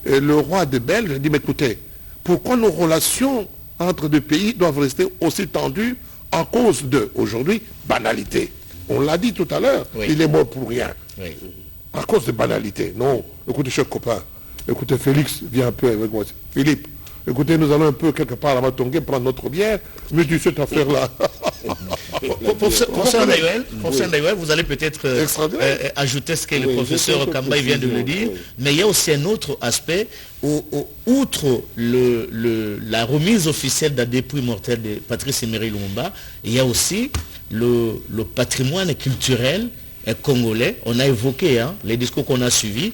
le roi de Belge dit, mais écoutez, pourquoi nos relations entre deux pays doivent rester aussi tendues en cause de, aujourd'hui, banalité? On l'a dit tout à l'heure, il est mort pour rien. Oui. À cause de banalité. Non, écoutez, cher copain, écoutez, Félix, viens un peu avec moi. Philippe, écoutez, nous allons un peu quelque part à Matongué prendre notre bière, mais tu cette affaire-là. Professeur Ndayouel, vous allez peut-être ajouter ce que le professeur Kamba vient de le dire, mais il y a aussi un autre aspect, outre la remise officielle d'un dépouille mortel de Patrice Emery Lumumba, il y a aussi le patrimoine culturel congolais. On a évoqué les discours qu'on a suivis,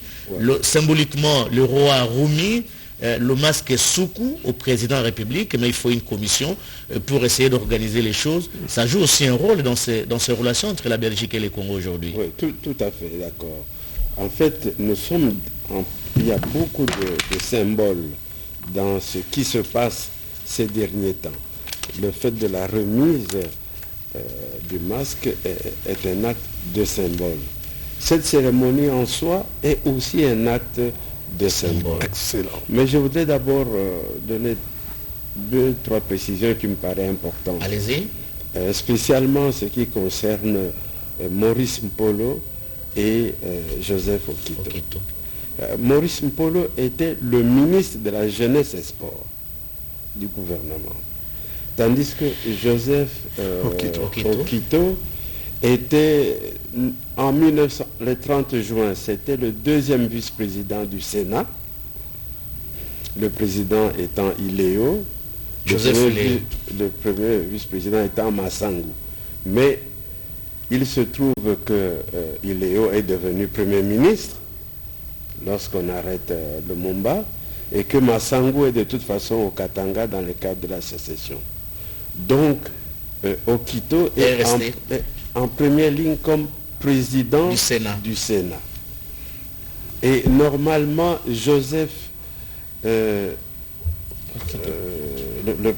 symboliquement le roi a remis le masque Soukou au président de la République, mais il faut une commission pour essayer d'organiser les choses. Ça joue aussi un rôle dans ces relations entre la Belgique et le Congo aujourd'hui. Oui, tout à fait, d'accord. En fait, il y a beaucoup de symboles dans ce qui se passe ces derniers temps. Le fait de la remise du masque est un acte de symbole. Cette cérémonie en soi est aussi un acte de symbole. Excellent. Mais je voudrais d'abord donner 2-3 précisions qui me paraissent importantes. Allez-y. Spécialement ce qui concerne Maurice Mpolo et Joseph Okito. Maurice Mpolo était le ministre de la Jeunesse et Sport du gouvernement. Tandis que Joseph Okito était, le 30 juin, c'était le 2e vice-président du Sénat, le président étant Iléo, le premier vice-président étant Massangu. Mais il se trouve que Iléo est devenu Premier ministre lorsqu'on arrête Lumumba, et que Massangu est de toute façon au Katanga dans le cadre de la sécession. Donc, Okito est en première ligne comme président du Sénat. Et normalement, Joseph, le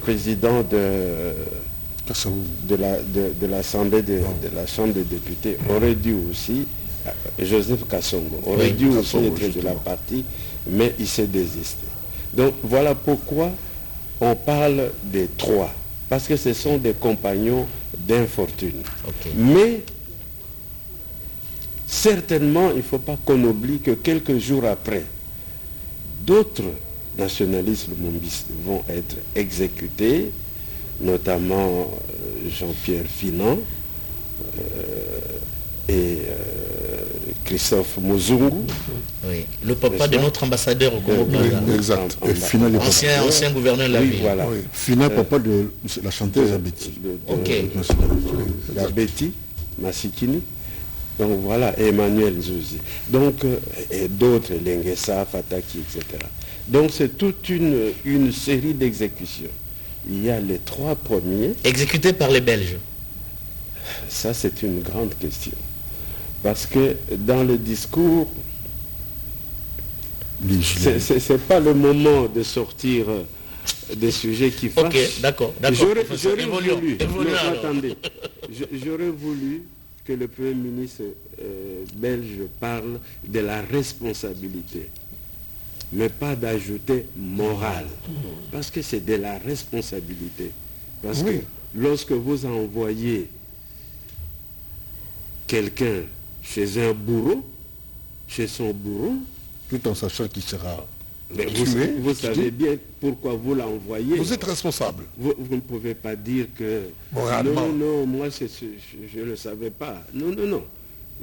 président de l'Assemblée de la Chambre des députés, aurait dû aussi, Joseph Kassongo, aurait dû aussi être de la partie, mais il s'est désisté. Donc voilà pourquoi on parle des 3. Parce que ce sont des compagnons d'infortune. Mais certainement, il ne faut pas qu'on oublie que quelques jours après, d'autres nationalistes lumumbistes vont être exécutés, notamment Jean-Pierre Finan et Christophe Muzungu. Oui, le papa de notre ambassadeur au Congo. Exact. Ancien gouverneur de la ville. Voilà. Finan, papa de la chanteuse Abeti. Abeti, Masikini. Donc voilà, Emmanuel Zouzi. Donc, et d'autres, Lenguesa, Fataki, etc. Donc c'est toute une série d'exécutions. Il y a les 3 premiers. Exécutés par les Belges. Ça, c'est une grande question. Parce que dans le discours, c'est pas le moment de sortir des sujets qui fâchent. Ok, d'accord. J'aurais voulu que le Premier ministre belge parle de la responsabilité, mais pas d'ajouter morale. Parce que c'est de la responsabilité. Parce que lorsque vous envoyez quelqu'un chez un bourreau, chez son bourreau, tout en sachant qu'il sera tué, vous savez bien pourquoi vous l'envoyez. Vous êtes responsable. Vous ne pouvez pas dire que non, moi je ne le savais pas. Non.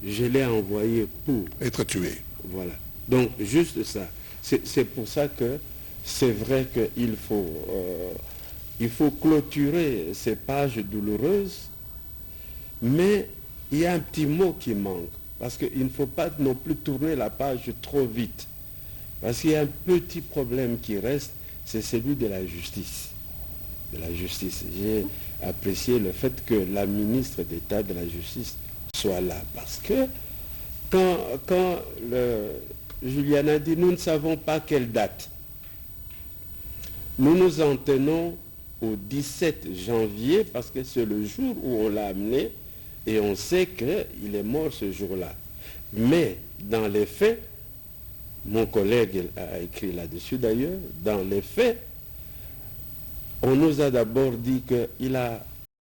Je l'ai envoyé pour être tué. Voilà. Donc juste ça. C'est pour ça que c'est vrai qu'il faut clôturer ces pages douloureuses, mais il y a un petit mot qui manque, parce qu'il ne faut pas non plus tourner la page trop vite, parce qu'il y a un petit problème qui reste, c'est celui de la justice. J'ai apprécié le fait que la ministre d'État de la Justice soit là, parce que quand Juliana dit, nous ne savons pas quelle date, nous nous en tenons au 17 janvier, parce que c'est le jour où on l'a amené, et on sait qu'il est mort ce jour-là. Mais dans les faits, mon collègue a écrit là-dessus d'ailleurs, dans les faits, on nous a d'abord dit qu'il a